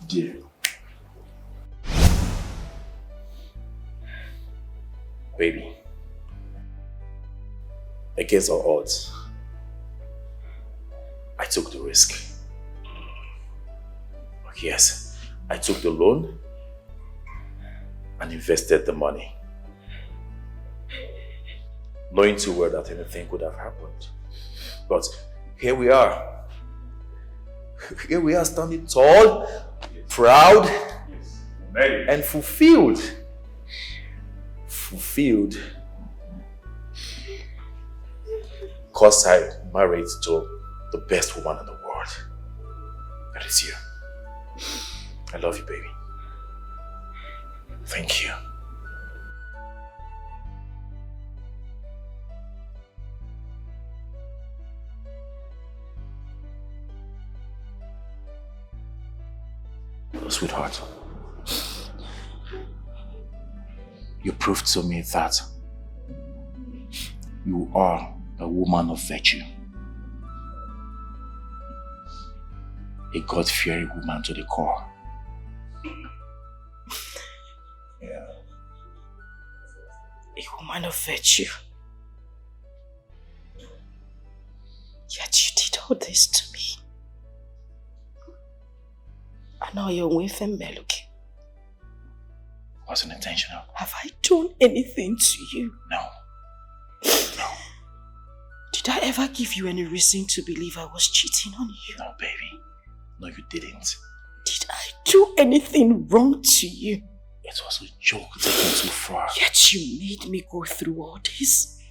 Deal. Baby. Against all odds, I took the risk. Yes, I took the loan and invested the money, knowing too well that anything could have happened. But here we are. Here we are standing tall, proud, and fulfilled. Fulfilled. Because I married to the best woman in the world. That is you. I love you, baby. Thank you. Sweetheart, you proved to me that you are a woman of virtue. A God-fearing woman to the core. Yeah. A woman of virtue. Yet you did all this to me. I know you're with him, Meluki. Wasn't intentional. Have I done anything to you? No. No. Did I ever give you any reason to believe I was cheating on you? No, baby. No, you didn't. Did I do anything wrong to you? It was a joke taken too far. Yet you made me go through all this.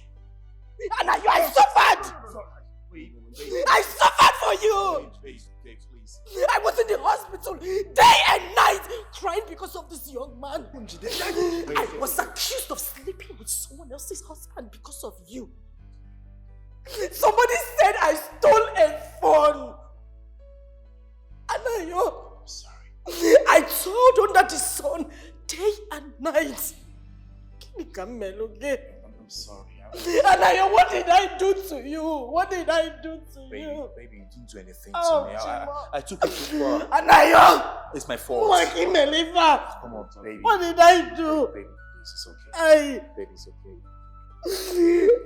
And I suffered! I suffered for you! Please. I was in the hospital day and night crying because of this young man. I was accused of sleeping with someone else's husband because of you. Somebody said I stole a phone. Anayo, I'm sorry. I told under the sun day and night. I'm sorry. Anayo, what did I do to you? What did I do to you? Baby, you didn't do anything to me. I took it too far. Anayo! It's my fault. Come on, baby. What did I do? Baby, please, it's okay. Baby, it's okay.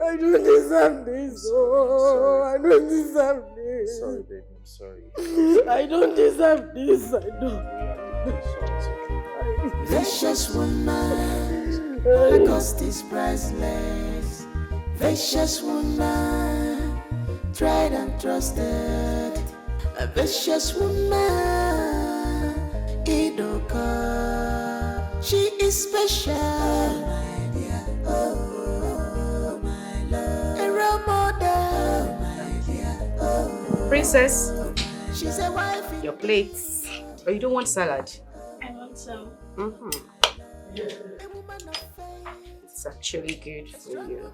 I don't deserve this. I don't deserve this. Sorry, baby. I'm sorry. I don't deserve this. I don't. Precious woman, the cost is priceless. Precious woman, tried and trusted. A precious woman, Idoka. She is special, my dear. Oh, my love. A role model, oh, my dear. Oh, Princess, she's a wife. Your plates. Oh, you don't want salad? I want some. Mm-hmm. A woman of It's actually good for you.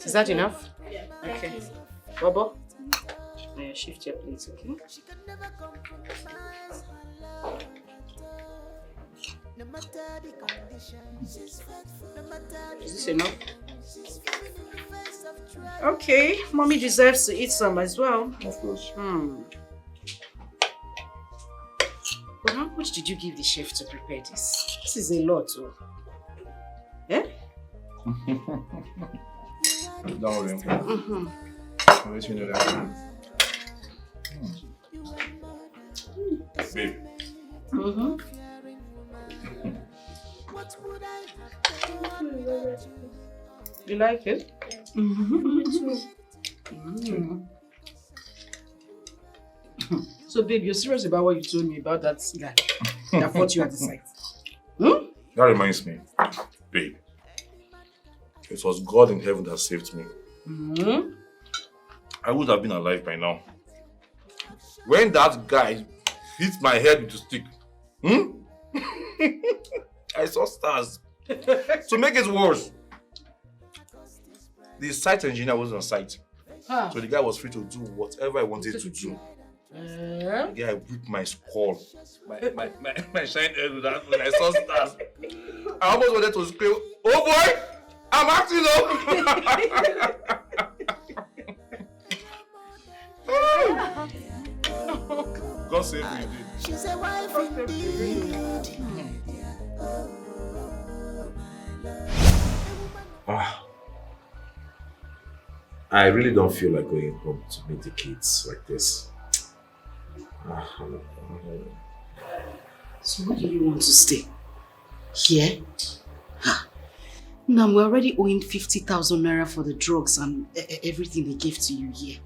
Is that enough? Yeah. Okay. Bobo, shift your plate, okay? Is this enough? Okay, mommy deserves to eat some as well. Of course. But how much did you give the chef to prepare this? This is a lot, oh. Eh? Don't worry. I'll let you know that. Babe. You like it? So, babe, you're serious about what you told me about that guy that fought you at the site? That reminds me, babe. It was God in heaven that saved me. I would have been alive by now. When that guy hit my head with a stick, I saw stars. To make it worse, the site engineer wasn't on site. So the guy was free to do whatever I wanted to do. The guy whipped my skull. My shine head with that when I saw stars. I almost wanted to scream, "Oh boy! I'm acting up!" God save me. She's a wife indeed. I really don't feel like going home to meet the kids like this. So where do you want to stay? Here? Now we're already owing 50,000 naira for the drugs and everything they gave to you here.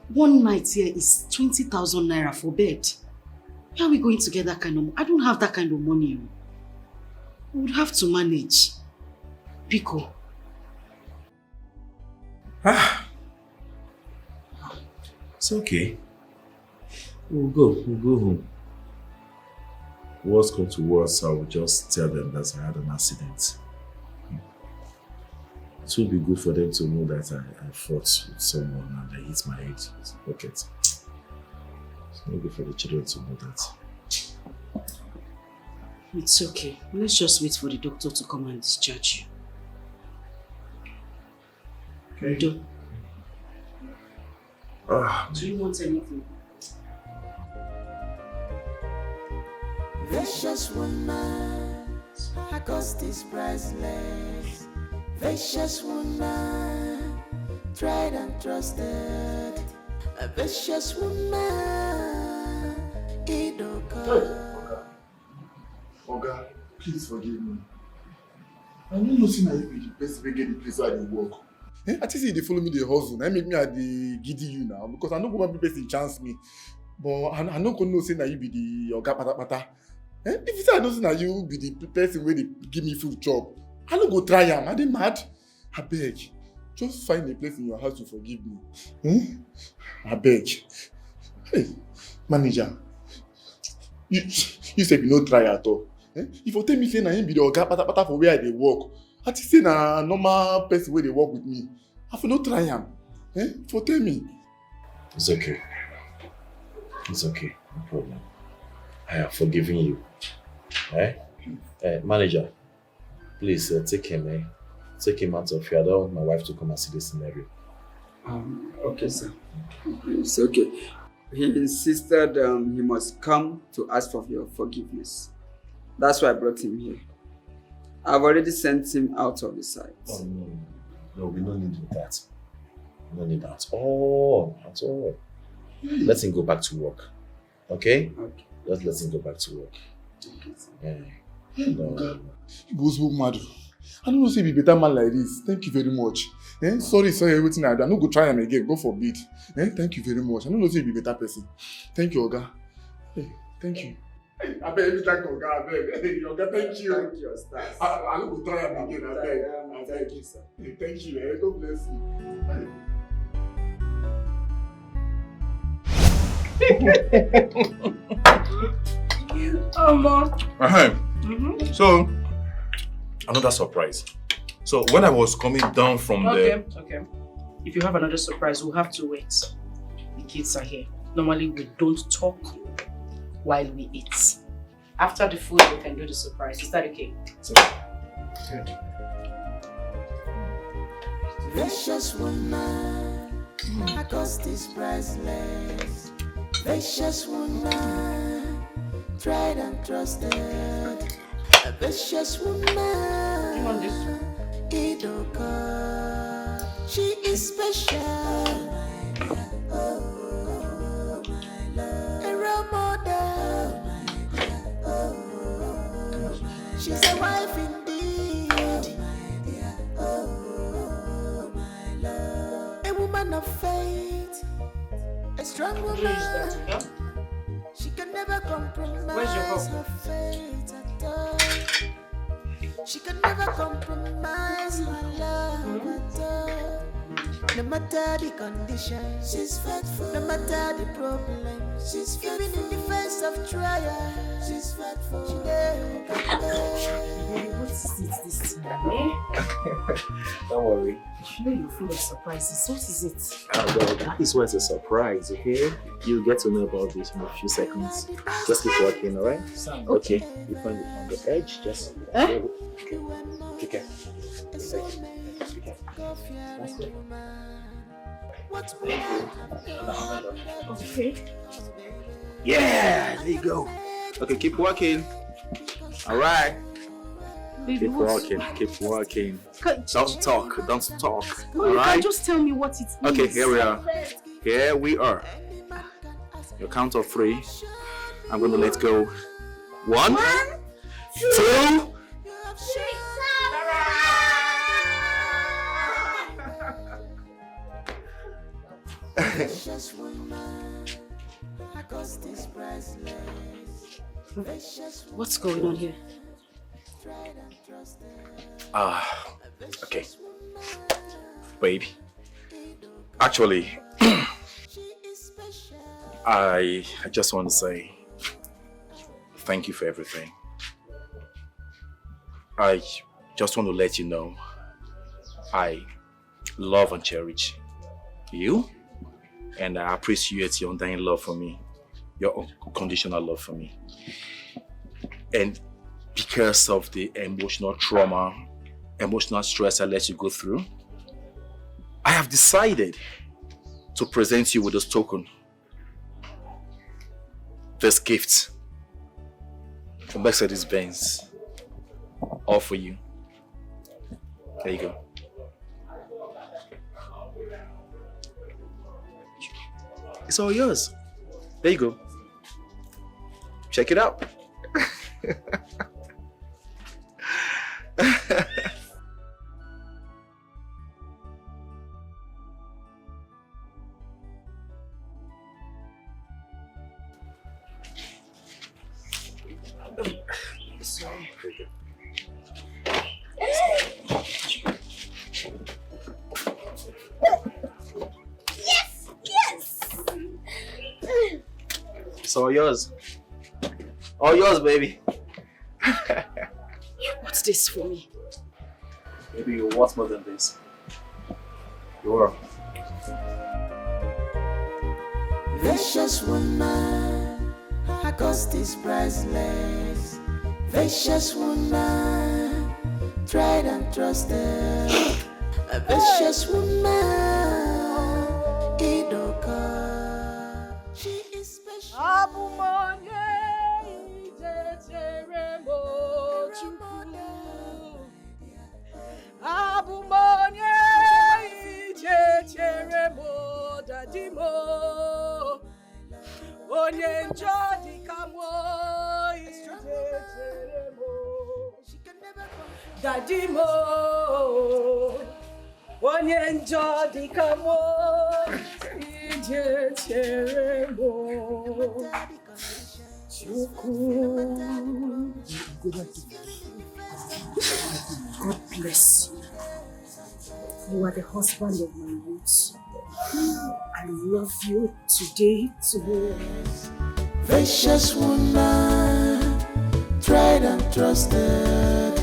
One night here is 20,000 naira for bed. Where are we going to get that kind of money? I don't have that kind of money. We would have to manage. Pico. It's okay. We'll go home. Worst come to worst, I will just tell them that I had an accident. It will be good for them to know that I fought with someone and I hit my head with a bucket. It's not good for the children to know that. It's okay. Let's just wait for the doctor to come and discharge you. Okay. Do you want anything? Vicious woman, her cost is priceless. Vicious woman, tried and trusted. A vicious woman, it don't come. Oga, please forgive me. I don't know if you be the best way get the place where I work. I think they follow me the hustle. I make me at the giddy you now because I know one person chance me. But I don't know say that you be the Oga pata. If you say I don't say that you be the person where they give me food job, I don't go try am. I dey mad. I beg. Just find a place in your house to forgive me. I beg. Hey, manager. You said you no try at all. If you tell me say na him be the Oga pata for where I dey work, I think say na normal person where they work with me. I for no try am. For tell me. It's okay. It's okay. No problem. I have forgiven you. Manager, please take him. Take him out of here. I don't want my wife to come and see this scenario. Okay, sir. It's okay. He insisted he must come to ask for your forgiveness. That's why I brought him here. I've already sent him out of the site. Oh, no, we don't need that. We don't need that at all. At all. Let him go back to work. Okay? Okay. Just let him go back to work. Okay. No. He goes home mad. I don't know if he be better man like this. Thank you very much. Sorry everything I do. I'm not going to try him again. God forbid. Thank you very much. I don't know if he be better person. Thank you, Oga. Hey, thank you. I beg every time Oga, I beg. Hey, Oga, thank you. Thank you, stars. I'm not going to try him again. I beg. Thank you, sir. Hey, thank you. God bless you. So, another surprise. So when I was coming down from Okay. If you have another surprise, we'll have to wait. The kids are here. Normally, we don't talk while we eat. After the food, we can do the surprise. Is that okay? Good. Vicious woman, my cost is priceless. Vicious woman, tried and trusted. A vicious woman, Idoka, she is special. Oh, my love, a role model. She's a wife indeed. Oh, my love, a woman of faith, a strong woman. She can never compromise her faith at all. She can never compromise her love at all. No matter the conditions, she's faithful. No matter the problems, she's faithful. Even in the face of trial, she's faithful. She never What is it this time, Don't worry. You know you're full of surprises. What is it? Well, that is why it's a surprise, okay? You'll get to know about this in a few seconds. Just keep working, alright? Okay. You find it on the edge, just... Okay. Okay. Okay. Yeah, there you go. Okay, keep working. Alright. Baby, Keep working. Don't talk. No, you Alright? can just tell me what it means. Okay, here we are. Your count of 3. I'm gonna let go. 1, 2. What's going on here? Okay. Baby. Actually, I just want to say thank you for everything. I just want to let you know I love and cherish you, and I appreciate your undying love for me, your unconditional love for me. And because of the emotional trauma, emotional stress I let you go through, I have decided to present you with this token, this gift from Mercedes-Benz, all for you. There you go. It's all yours. There you go. Check it out. Sorry. Yes! It's all yours. All yours, baby. What's this for me? Maybe you want more than this. You're. Vicious woman, her cost is priceless. Vicious woman, tried and trusted. A vicious woman, Idoka. She is special. Abumonye ijecheremo dadimo onye njodi kamo ijecheremo dadimo onye njodi kamo ijecheremo chuku. God bless you. You are the husband of my youth. I love you today, tomorrow. Vicious woman, tried and trusted.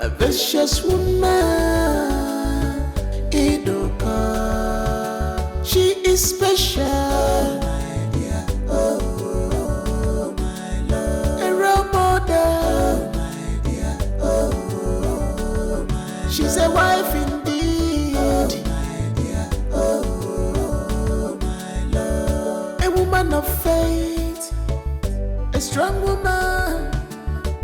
A precious woman, Idoka. She is special.